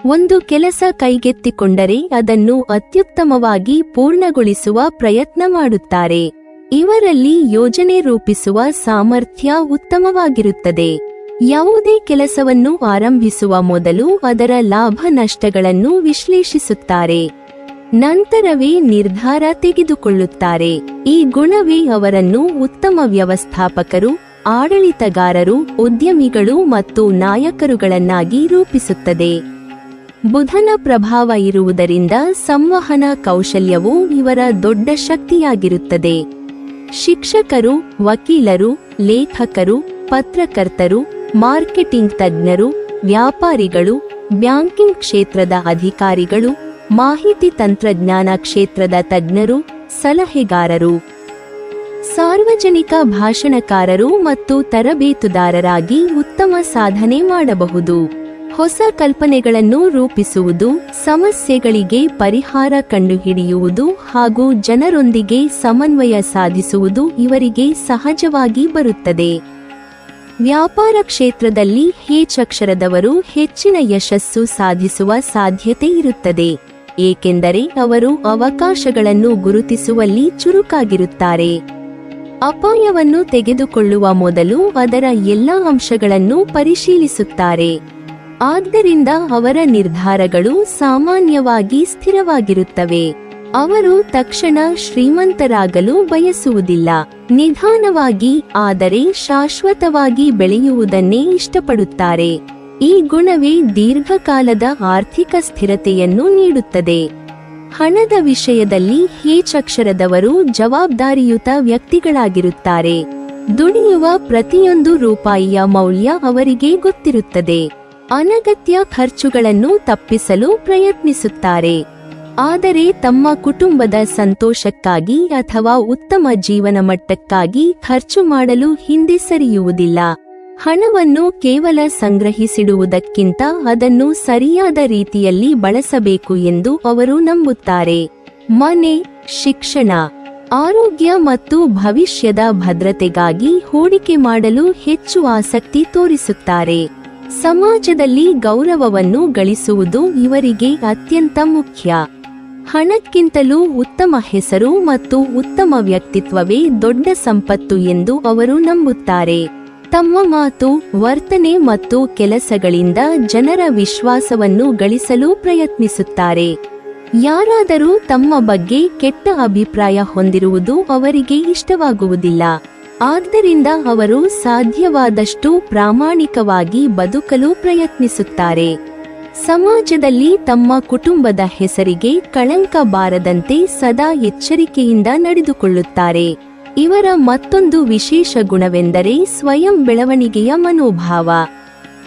ಒಂದು ಕೆಲಸ ಕೈಗೆತ್ತಿಕೊಂಡರೆ ಅದನ್ನು ಅತ್ಯುತ್ತಮವಾಗಿ ಪೂರ್ಣಗೊಳಿಸುವ ಪ್ರಯತ್ನ ಮಾಡುತ್ತಾರೆ. ಇವರಲ್ಲಿ ಯೋಜನೆ ರೂಪಿಸುವ ಸಾಮರ್ಥ್ಯ ಉತ್ತಮವಾಗಿರುತ್ತದೆ. ಯಾವುದೇ ಕೆಲಸವನ್ನು ಆರಂಭಿಸುವ ಮೊದಲು ಅದರ ಲಾಭ ನಷ್ಟಗಳನ್ನು ವಿಶ್ಲೇಷಿಸುತ್ತಾರೆ. ನಂತರವೇ ನಿರ್ಧಾರ ತೆಗೆದುಕೊಳ್ಳುತ್ತಾರೆ. ಈ ಗುಣವೇ ಅವರನ್ನು ಉತ್ತಮ ವ್ಯವಸ್ಥಾಪಕರು, ಆಡಳಿತಗಾರರು, ಉದ್ಯಮಿಗಳು ಮತ್ತು ನಾಯಕರುಗಳನ್ನಾಗಿ ರೂಪಿಸುತ್ತದೆ. ಬುಧನ ಪ್ರಭಾವ ಇರುವುದರಿಂದ ಸಂವಹನ ಕೌಶಲ್ಯವು ಇವರ ದೊಡ್ಡ ಶಕ್ತಿಯಾಗಿರುತ್ತದೆ. ಶಿಕ್ಷಕರು, ವಕೀಲರು, ಲೇಖಕರು, ಪತ್ರಕರ್ತರು, ಮಾರ್ಕೆಟಿಂಗ್ ತಜ್ಞರು, ವ್ಯಾಪಾರಿಗಳು, ಬ್ಯಾಂಕಿಂಗ್ ಕ್ಷೇತ್ರದ ಅಧಿಕಾರಿಗಳು, ಮಾಹಿತಿ ತಂತ್ರಜ್ಞಾನ ಕ್ಷೇತ್ರದ ತಜ್ಞರು, ಸಲಹೆಗಾರರು, ಸಾರ್ವಜನಿಕ ಭಾಷಣಕಾರರು ಮತ್ತು ತರಬೇತುದಾರರಾಗಿ ಉತ್ತಮ ಸಾಧನೆ ಮಾಡಬಹುದು. ಹೊಸ ಕಲ್ಪನೆಗಳನ್ನು ರೂಪಿಸುವುದು, ಸಮಸ್ಯೆಗಳಿಗೆ ಪರಿಹಾರ ಕಂಡುಹಿಡಿಯುವುದು ಹಾಗೂ ಜನರೊಂದಿಗೆ ಸಮನ್ವಯ ಸಾಧಿಸುವುದು ಇವರಿಗೆ ಸಹಜವಾಗಿ ಬರುತ್ತದೆ. ವ್ಯಾಪಾರ ಕ್ಷೇತ್ರದಲ್ಲಿ ಅಕ್ಷರದವರು ಹೆಚ್ಚಿನ ಯಶಸ್ಸು ಸಾಧಿಸುವ ಸಾಧ್ಯತೆ ಇರುತ್ತದೆ, ಏಕೆಂದರೆ ಅವರು ಅವಕಾಶಗಳನ್ನು ಗುರುತಿಸುವಲ್ಲಿ ಚುರುಕಾಗಿರುತ್ತಾರೆ. ಅಪಾಯವನ್ನು ತೆಗೆದುಕೊಳ್ಳುವ ಮೊದಲು ಅದರ ಎಲ್ಲಾ ಅಂಶಗಳನ್ನು ಪರಿಶೀಲಿಸುತ್ತಾರೆ. ಆದ್ದರಿಂದ ಅವರ ನಿರ್ಧಾರಗಳು ಸಾಮಾನ್ಯವಾಗಿ ಸ್ಥಿರವಾಗಿರುತ್ತವೆ. ಅವರು ತಕ್ಷಣ ಶ್ರೀಮಂತರಾಗಲು ಬಯಸುವುದಿಲ್ಲ, ನಿಧಾನವಾಗಿ ಆದರೆ ಶಾಶ್ವತವಾಗಿ ಬೆಳೆಯುವುದನ್ನೇ ಇಷ್ಟಪಡುತ್ತಾರೆ. ಈ ಗುಣವೇ ದೀರ್ಘಕಾಲದ ಆರ್ಥಿಕ ಸ್ಥಿರತೆಯನ್ನು ನೀಡುತ್ತದೆ. ಹಣದ ವಿಷಯದಲ್ಲಿ ಅಕ್ಷರದವರು ಜವಾಬ್ದಾರಿಯುತ ವ್ಯಕ್ತಿಗಳಾಗಿರುತ್ತಾರೆ. ದುಡಿಯುವ ಪ್ರತಿಯೊಂದು ರೂಪಾಯಿಯ ಮೌಲ್ಯ ಅವರಿಗೆ ಗೊತ್ತಿರುತ್ತದೆ. ಅನಗತ್ಯ ಖರ್ಚುಗಳನ್ನು ತಪ್ಪಿಸಲು ಪ್ರಯತ್ನಿಸುತ್ತಾರೆ. ಆದರೆ ತಮ್ಮ ಕುಟುಂಬದ ಸಂತೋಷಕ್ಕಾಗಿ ಅಥವಾ ಉತ್ತಮ ಜೀವನ ಮಟ್ಟಕ್ಕಾಗಿ ಖರ್ಚು ಮಾಡಲು ಹಿಂದೆ ಸರಿಯುವುದಿಲ್ಲ. ಹಣವನ್ನು ಕೇವಲ ಸಂಗ್ರಹಿಸಿಡುವುದಕ್ಕಿಂತ ಅದನ್ನು ಸರಿಯಾದ ರೀತಿಯಲ್ಲಿ ಬಳಸಬೇಕು ಎಂದು ಅವರು ನಂಬುತ್ತಾರೆ. ಮನೆ, ಶಿಕ್ಷಣ, ಆರೋಗ್ಯ ಮತ್ತು ಭವಿಷ್ಯದ ಭದ್ರತೆಗಾಗಿ ಹೂಡಿಕೆ ಮಾಡಲು ಹೆಚ್ಚು ಆಸಕ್ತಿ ತೋರಿಸುತ್ತಾರೆ. ಸಮಾಜದಲ್ಲಿ ಗೌರವವನ್ನು ಗಳಿಸುವುದು ಇವರಿಗೆ ಅತ್ಯಂತ ಮುಖ್ಯ. ಹಣಕ್ಕಿಂತಲೂ ಉತ್ತಮ ಹೆಸರು ಮತ್ತು ಉತ್ತಮ ವ್ಯಕ್ತಿತ್ವವೇ ದೊಡ್ಡ ಸಂಪತ್ತು ಎಂದು ಅವರು ನಂಬುತ್ತಾರೆ. ತಮ್ಮ ಮಾತು, ವರ್ತನೆ ಮತ್ತು ಕೆಲಸಗಳಿಂದ ಜನರ ವಿಶ್ವಾಸವನ್ನು ಗಳಿಸಲು ಪ್ರಯತ್ನಿಸುತ್ತಾರೆ. ಯಾರಾದರೂ ತಮ್ಮ ಬಗ್ಗೆ ಕೆಟ್ಟ ಅಭಿಪ್ರಾಯ ಹೊಂದಿರುವುದು ಅವರಿಗೆ ಇಷ್ಟವಾಗುವುದಿಲ್ಲ. ಆದ್ದರಿಂದ ಅವರು ಸಾಧ್ಯವಾದಷ್ಟು ಪ್ರಾಮಾಣಿಕವಾಗಿ ಬದುಕಲು ಪ್ರಯತ್ನಿಸುತ್ತಾರೆ. ಸಮಾಜದಲ್ಲಿ ತಮ್ಮ ಕುಟುಂಬದ ಹೆಸರಿಗೆ ಕಳಂಕ ಬಾರದಂತೆ ಸದಾ ಎಚ್ಚರಿಕೆಯಿಂದ ನಡೆದುಕೊಳ್ಳುತ್ತಾರೆ. ಇವರ ಮತ್ತೊಂದು ವಿಶೇಷ ಗುಣವೆಂದರೆ ಸ್ವಯಂ ಬೆಳವಣಿಗೆಯ ಮನೋಭಾವ.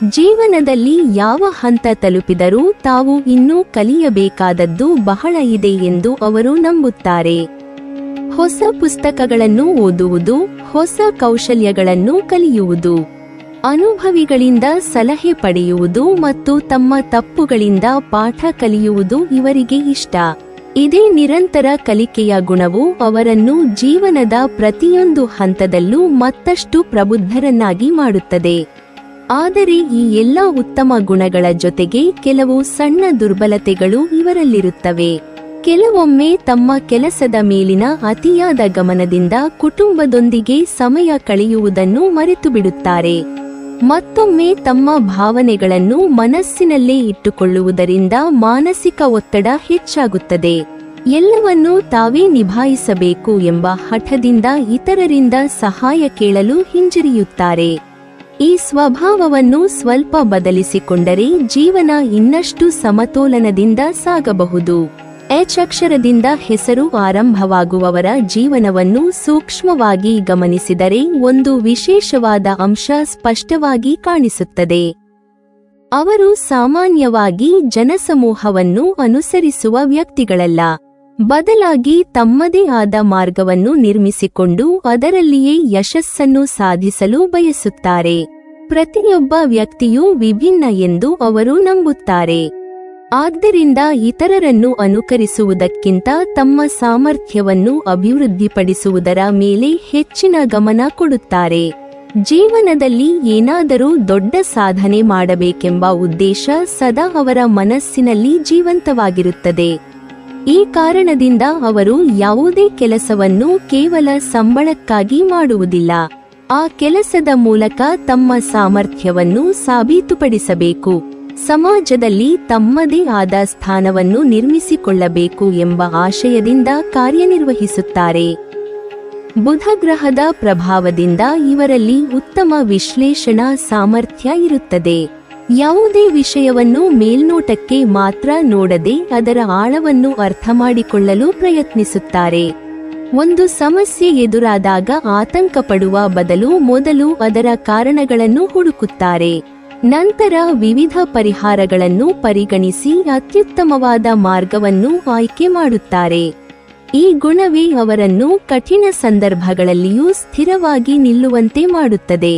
ಜೀವನದಲ್ಲಿ ಯಾವ ಹಂತ ತಲುಪಿದರೂ ತಾವು ಇನ್ನೂ ಕಲಿಯಬೇಕಾದದ್ದು ಬಹಳ ಇದೆ ಎಂದು ಅವರು ನಂಬುತ್ತಾರೆ. ಹೊಸ ಪುಸ್ತಕಗಳನ್ನು ಓದುವುದು, ಹೊಸ ಕೌಶಲ್ಯಗಳನ್ನು ಕಲಿಯುವುದು, ಅನುಭವಿಗಳಿಂದ ಸಲಹೆ ಪಡೆಯುವುದು ಮತ್ತು ತಮ್ಮ ತಪ್ಪುಗಳಿಂದ ಪಾಠ ಕಲಿಯುವುದು ಇವರಿಗೆ ಇಷ್ಟ. ಇದೇ ನಿರಂತರ ಕಲಿಕೆಯ ಗುಣವು ಅವರನ್ನು ಜೀವನದ ಪ್ರತಿಯೊಂದು ಹಂತದಲ್ಲೂ ಮತ್ತಷ್ಟು ಪ್ರಬುದ್ಧರನ್ನಾಗಿ ಮಾಡುತ್ತದೆ. ಆದರೆ ಈ ಎಲ್ಲ ಉತ್ತಮ ಗುಣಗಳ ಜೊತೆಗೆ ಕೆಲವು ಸಣ್ಣ ದುರ್ಬಲತೆಗಳು ಇವರಲ್ಲಿರುತ್ತವೆ. ಕೆಲವೊಮ್ಮೆ ತಮ್ಮ ಕೆಲಸದ ಮೇಲಿನ ಅತಿಯಾದ ಗಮನದಿಂದ ಕುಟುಂಬದೊಂದಿಗೆ ಸಮಯ ಕಳೆಯುವುದನ್ನು ಮರೆತುಬಿಡುತ್ತಾರೆ. ಮತ್ತೊಮ್ಮೆ ತಮ್ಮ ಭಾವನೆಗಳನ್ನು ಮನಸ್ಸಿನಲ್ಲೇ ಇಟ್ಟುಕೊಳ್ಳುವುದರಿಂದ ಮಾನಸಿಕ ಒತ್ತಡ ಹೆಚ್ಚಾಗುತ್ತದೆ. ಎಲ್ಲವನ್ನೂ ತಾವೇ ನಿಭಾಯಿಸಬೇಕು ಎಂಬ ಹಠದಿಂದ ಇತರರಿಂದ ಸಹಾಯ ಕೇಳಲು ಹಿಂಜರಿಯುತ್ತಾರೆ. ಈ ಸ್ವಭಾವವನ್ನು ಸ್ವಲ್ಪ ಬದಲಿಸಿಕೊಂಡರೆ ಜೀವನ ಇನ್ನಷ್ಟು ಸಮತೋಲನದಿಂದ ಸಾಗಬಹುದು. ಅಕ್ಷರದಿಂದ ಹೆಸರು ಆರಂಭವಾಗುವವರ ಜೀವನವನ್ನು ಸೂಕ್ಷ್ಮವಾಗಿ ಗಮನಿಸಿದರೆ ಒಂದು ವಿಶೇಷವಾದ ಅಂಶ ಸ್ಪಷ್ಟವಾಗಿ ಕಾಣಿಸುತ್ತದೆ. ಅವರು ಸಾಮಾನ್ಯವಾಗಿ ಜನಸಮೂಹವನ್ನು ಅನುಸರಿಸುವ ವ್ಯಕ್ತಿಗಳಲ್ಲ. ಬದಲಾಗಿ ತಮ್ಮದೇ ಆದ ಮಾರ್ಗವನ್ನು ನಿರ್ಮಿಸಿಕೊಂಡು ಅದರಲ್ಲಿಯೇ ಯಶಸ್ಸನ್ನು ಸಾಧಿಸಲು ಬಯಸುತ್ತಾರೆ. ಪ್ರತಿಯೊಬ್ಬ ವ್ಯಕ್ತಿಯೂ ವಿಭಿನ್ನ ಎಂದು ಅವರು ನಂಬುತ್ತಾರೆ. ಆದ್ದರಿಂದ ಇತರರನ್ನು ಅನುಕರಿಸುವುದಕ್ಕಿಂತ ತಮ್ಮ ಸಾಮರ್ಥ್ಯವನ್ನು ಅಭಿವೃದ್ಧಿಪಡಿಸುವುದರ ಮೇಲೆ ಹೆಚ್ಚಿನ ಗಮನ ಕೊಡುತ್ತಾರೆ. ಜೀವನದಲ್ಲಿ ಏನಾದರೂ ದೊಡ್ಡ ಸಾಧನೆ ಮಾಡಬೇಕೆಂಬ ಉದ್ದೇಶ ಸದಾ ಅವರ ಮನಸ್ಸಿನಲ್ಲಿ ಜೀವಂತವಾಗಿರುತ್ತದೆ. ಈ ಕಾರಣದಿಂದ ಅವರು ಯಾವುದೇ ಕೆಲಸವನ್ನು ಕೇವಲ ಸಂಬಳಕ್ಕಾಗಿ ಮಾಡುವುದಿಲ್ಲ. ಆ ಕೆಲಸದ ಮೂಲಕ ತಮ್ಮ ಸಾಮರ್ಥ್ಯವನ್ನು ಸಾಬೀತುಪಡಿಸಬೇಕು, ಸಮಾಜದಲ್ಲಿ ತಮ್ಮದೇ ಆದ ಸ್ಥಾನವನ್ನು ನಿರ್ಮಿಸಿಕೊಳ್ಳಬೇಕು ಎಂಬ ಆಶಯದಿಂದ ಕಾರ್ಯನಿರ್ವಹಿಸುತ್ತಾರೆ. ಬುಧ ಗ್ರಹದ ಪ್ರಭಾವದಿಂದ ಇವರಲ್ಲಿ ಉತ್ತಮ ವಿಶ್ಲೇಷಣಾ ಸಾಮರ್ಥ್ಯ ಇರುತ್ತದೆ. ಯಾವುದೇ ವಿಷಯವನ್ನು ಮೇಲ್ನೋಟಕ್ಕೆ ಮಾತ್ರ ನೋಡದೆ ಅದರ ಆಳವನ್ನು ಅರ್ಥಮಾಡಿಕೊಳ್ಳಲು ಪ್ರಯತ್ನಿಸುತ್ತಾರೆ. ಒಂದು ಸಮಸ್ಯೆ ಎದುರಾದಾಗ ಆತಂಕ ಪಡುವ ಬದಲು ಮೊದಲು ಅದರ ಕಾರಣಗಳನ್ನು ಹುಡುಕುತ್ತಾರೆ. ನಂತರ ವಿವಿಧ ಪರಿಹಾರಗಳನ್ನು ಪರಿಗಣಿಸಿ ಅತ್ಯುತ್ತಮವಾದ ಮಾರ್ಗವನ್ನು ಆಯ್ಕೆ ಮಾಡುತ್ತಾರೆ. ಈ ಗುಣವೇ ಅವರನ್ನು ಕಠಿಣ ಸಂದರ್ಭಗಳಲ್ಲಿಯೂ ಸ್ಥಿರವಾಗಿ ನಿಲ್ಲುವಂತೆ ಮಾಡುತ್ತದೆ.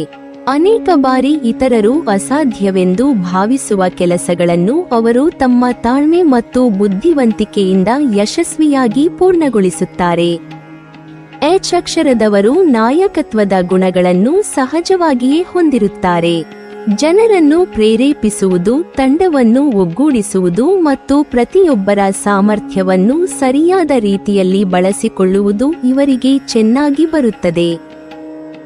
ಅನೇಕ ಬಾರಿ ಇತರರು ಅಸಾಧ್ಯವೆಂದು ಭಾವಿಸುವ ಕೆಲಸಗಳನ್ನು ಅವರು ತಮ್ಮ ತಾಳ್ಮೆ ಮತ್ತು ಬುದ್ಧಿವಂತಿಕೆಯಿಂದ ಯಶಸ್ವಿಯಾಗಿ ಪೂರ್ಣಗೊಳಿಸುತ್ತಾರೆ. ಎಚ್ ಅಕ್ಷರದವರು ನಾಯಕತ್ವದ ಗುಣಗಳನ್ನು ಸಹಜವಾಗಿಯೇ ಹೊಂದಿರುತ್ತಾರೆ. ಜನರನ್ನು ಪ್ರೇರೇಪಿಸುವುದು, ತಂಡವನ್ನು ಒಗ್ಗೂಡಿಸುವುದು ಮತ್ತು ಪ್ರತಿಯೊಬ್ಬರ ಸಾಮರ್ಥ್ಯವನ್ನು ಸರಿಯಾದ ರೀತಿಯಲ್ಲಿ ಬಳಸಿಕೊಳ್ಳುವುದು ಇವರಿಗೆ ಚೆನ್ನಾಗಿ ಬರುತ್ತದೆ.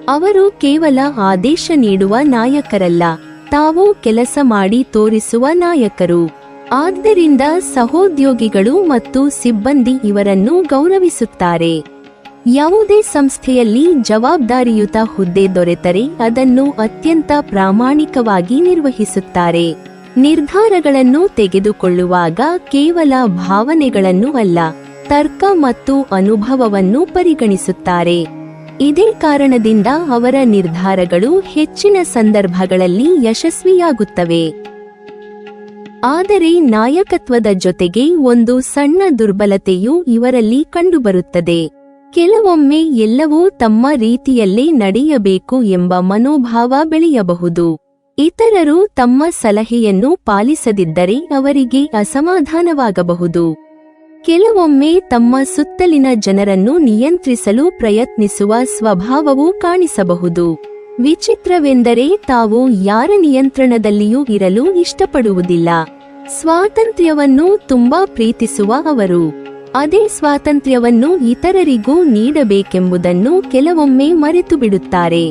ಅವರು ಕೇವಲ ಆದೇಶ ನೀಡುವ ನಾಯಕರಲ್ಲ, ತಾವು ಕೆಲಸ ಮಾಡಿ ತೋರಿಸುವ ನಾಯಕರು. ಆದ್ದರಿಂದ ಸಹೋದ್ಯೋಗಿಗಳು ಮತ್ತು ಸಿಬ್ಬಂದಿ ಇವರನ್ನು ಗೌರವಿಸುತ್ತಾರೆ. ಯಾವುದೇ ಸಂಸ್ಥೆಯಲ್ಲಿ ಜವಾಬ್ದಾರಿಯುತ ಹುದ್ದೆ ದೊರೆತರೆ ಅದನ್ನು ಅತ್ಯಂತ ಪ್ರಾಮಾಣಿಕವಾಗಿ ನಿರ್ವಹಿಸುತ್ತಾರೆ. ನಿರ್ಧಾರಗಳನ್ನು ತೆಗೆದುಕೊಳ್ಳುವಾಗ ಕೇವಲ ಭಾವನೆಗಳನ್ನು ಅಲ್ಲ, ತರ್ಕ ಮತ್ತು ಅನುಭವವನ್ನು ಪರಿಗಣಿಸುತ್ತಾರೆ. ಇದೇ ಕಾರಣದಿಂದ ಅವರ ನಿರ್ಧಾರಗಳು ಹೆಚ್ಚಿನ ಸಂದರ್ಭಗಳಲ್ಲಿ ಯಶಸ್ವಿಯಾಗುತ್ತವೆ. ಆದರೆ ನಾಯಕತ್ವದ ಜೊತೆಗೆ ಒಂದು ಸಣ್ಣ ದುರ್ಬಲತೆಯೂ ಇವರಲ್ಲಿ ಕಂಡುಬರುತ್ತದೆ. ಕೆಲವೊಮ್ಮೆ ಎಲ್ಲವೂ ತಮ್ಮ ರೀತಿಯಲ್ಲೇ ನಡೆಯಬೇಕು ಎಂಬ ಮನೋಭಾವ ಬೆಳೆಯಬಹುದು. ಇತರರು ತಮ್ಮ ಸಲಹೆಯನ್ನು ಪಾಲಿಸದಿದ್ದರೆ ಅವರಿಗೆ ಅಸಮಾಧಾನವಾಗಬಹುದು. ಕೆಲವೊಮ್ಮೆ ತಮ್ಮ ಸುತ್ತಲಿನ ಜನರನ್ನು ನಿಯಂತ್ರಿಸಲು ಪ್ರಯತ್ನಿಸುವ ಸ್ವಭಾವವೂ ಕಾಣಿಸಬಹುದು. ವಿಚಿತ್ರವೆಂದರೆ ತಾವು ಯಾರ ನಿಯಂತ್ರಣದಲ್ಲಿಯೂ ಇರಲು ಇಷ್ಟಪಡುವುದಿಲ್ಲ. ಸ್ವಾತಂತ್ರ್ಯವನ್ನು ತುಂಬಾ ಪ್ರೀತಿಸುವ ಅವರು ಅದೇ ಸ್ವಾತಂತ್ರ್ಯವನ್ನು ಇತರರಿಗೂ ನೀಡಬೇಕೆಂಬುದನ್ನು ಕೆಲವೊಮ್ಮೆ ಮರೆತುಬಿಡುತ್ತಾರೆ.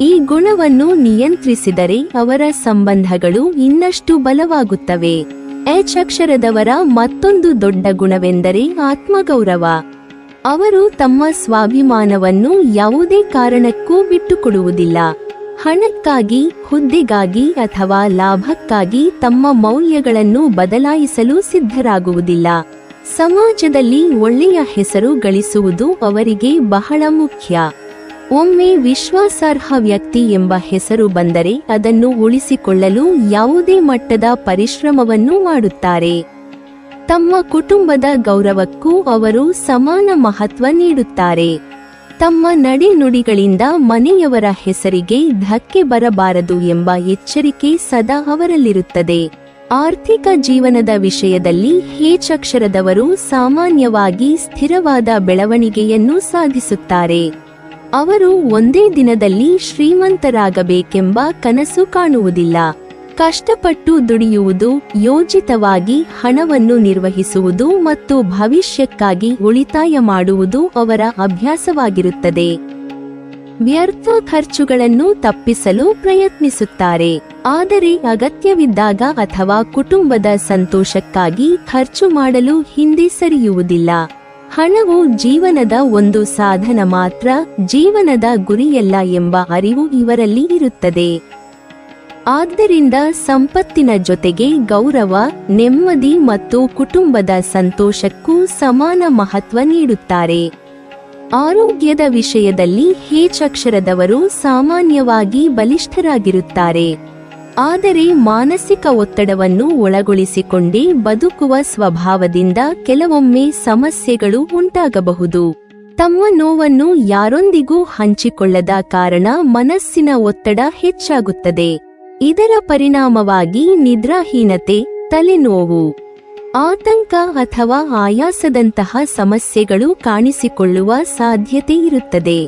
ಈ ಗುಣವನ್ನು ನಿಯಂತ್ರಿಸಿದರೆ ಅವರ ಸಂಬಂಧಗಳು ಇನ್ನಷ್ಟು ಬಲವಾಗುತ್ತವೆ. ಎಚ್ ಅಕ್ಷರದವರ ಮತ್ತೊಂದು ದೊಡ್ಡ ಗುಣವೆಂದರೆ ಆತ್ಮಗೌರವ. ಅವರು ತಮ್ಮ ಸ್ವಾಭಿಮಾನವನ್ನು ಯಾವುದೇ ಕಾರಣಕ್ಕೂ ಬಿಟ್ಟುಕೊಡುವುದಿಲ್ಲ. ಹಣಕ್ಕಾಗಿ, ಹುದ್ದೆಗಾಗಿ ಅಥವಾ ಲಾಭಕ್ಕಾಗಿ ತಮ್ಮ ಮೌಲ್ಯಗಳನ್ನು ಬದಲಾಯಿಸಲು ಸಿದ್ಧರಾಗುವುದಿಲ್ಲ. ಸಮಾಜದಲ್ಲಿ ಒಳ್ಳೆಯ ಹೆಸರು ಗಳಿಸುವುದು ಅವರಿಗೆ ಬಹಳ ಮುಖ್ಯ. ಒಮ್ಮೆ ವಿಶ್ವಾಸಾರ್ಹ ವ್ಯಕ್ತಿ ಎಂಬ ಹೆಸರು ಬಂದರೆ ಅದನ್ನು ಉಳಿಸಿಕೊಳ್ಳಲು ಯಾವುದೇ ಮಟ್ಟದ ಪರಿಶ್ರಮವನ್ನು ಮಾಡುತ್ತಾರೆ. ತಮ್ಮ ಕುಟುಂಬದ ಗೌರವಕ್ಕೂ ಅವರು ಸಮಾನ ಮಹತ್ವ ನೀಡುತ್ತಾರೆ. ತಮ್ಮ ನಡೆನುಡಿಗಳಿಂದ ಮನೆಯವರ ಹೆಸರಿಗೆ ಧಕ್ಕೆ ಬರಬಾರದು ಎಂಬ ಎಚ್ಚರಿಕೆ ಸದಾ ಅವರಲ್ಲಿರುತ್ತದೆ. ಆರ್ಥಿಕ ಜೀವನದ ವಿಷಯದಲ್ಲಿ ಎಚ್ ಅಕ್ಷರದವರು ಸಾಮಾನ್ಯವಾಗಿ ಸ್ಥಿರವಾದ ಬೆಳವಣಿಗೆಯನ್ನು ಸಾಧಿಸುತ್ತಾರೆ. ಅವರು ಒಂದೇ ದಿನದಲ್ಲಿ ಶ್ರೀಮಂತರಾಗಬೇಕೆಂಬ ಕನಸು ಕಾಣುವುದಿಲ್ಲ. ಕಷ್ಟಪಟ್ಟು ದುಡಿಯುವುದು, ಯೋಜಿತವಾಗಿ ಹಣವನ್ನು ನಿರ್ವಹಿಸುವುದು ಮತ್ತು ಭವಿಷ್ಯಕ್ಕಾಗಿ ಉಳಿತಾಯ ಮಾಡುವುದು ಅವರ ಅಭ್ಯಾಸವಾಗಿರುತ್ತದೆ. ವ್ಯರ್ಥ ಖರ್ಚುಗಳನ್ನು ತಪ್ಪಿಸಲು ಪ್ರಯತ್ನಿಸುತ್ತಾರೆ. ಆದರೆ ಅಗತ್ಯವಿದ್ದಾಗ ಅಥವಾ ಕುಟುಂಬದ ಸಂತೋಷಕ್ಕಾಗಿ ಖರ್ಚು ಮಾಡಲು ಹಿಂದೆ ಸರಿಯುವುದಿಲ್ಲ. ಹಣವು ಜೀವನದ ಒಂದು ಸಾಧನ ಮಾತ್ರ, ಜೀವನದ ಗುರಿಯಲ್ಲ ಎಂಬ ಅರಿವು ಇವರಲ್ಲಿ ಇರುತ್ತದೆ. ಆದ್ದರಿಂದ ಸಂಪತ್ತಿನ ಜೊತೆಗೆ ಗೌರವ, ನೆಮ್ಮದಿ ಮತ್ತು ಕುಟುಂಬದ ಸಂತೋಷಕ್ಕೂ ಸಮಾನ ಮಹತ್ವ ನೀಡುತ್ತಾರೆ. ಆರೋಗ್ಯದ ವಿಷಯದಲ್ಲಿ ಎಚ್ ಅಕ್ಷರದವರು ಸಾಮಾನ್ಯವಾಗಿ ಬಲಿಷ್ಠರಾಗಿರುತ್ತಾರೆ. ಆದರೆ ಮಾನಸಿಕ ಒತ್ತಡವನ್ನು ಒಳಗೊಳಿಸಿಕೊಂಡೇ ಬದುಕುವ ಸ್ವಭಾವದಿಂದ ಕೆಲವೊಮ್ಮೆ ಸಮಸ್ಯೆಗಳು ಉಂಟಾಗಬಹುದು. ತಮ್ಮ ನೋವನ್ನು ಯಾರೊಂದಿಗೂ ಹಂಚಿಕೊಳ್ಳದ ಕಾರಣ ಮನಸ್ಸಿನ ಒತ್ತಡ ಹೆಚ್ಚಾಗುತ್ತದೆ. ಇದರ ಪರಿಣಾಮವಾಗಿ ನಿದ್ರಾಹೀನತೆ, ತಲೆನೋವು, ಆತಂಕ ಅಥವಾ ಆಯಾಸದಂತಹ ಸಮಸ್ಯೆಗಳು ಕಾಣಿಸಿಕೊಳ್ಳುವ ಸಾಧ್ಯತೆ ಇರುತ್ತದೆ.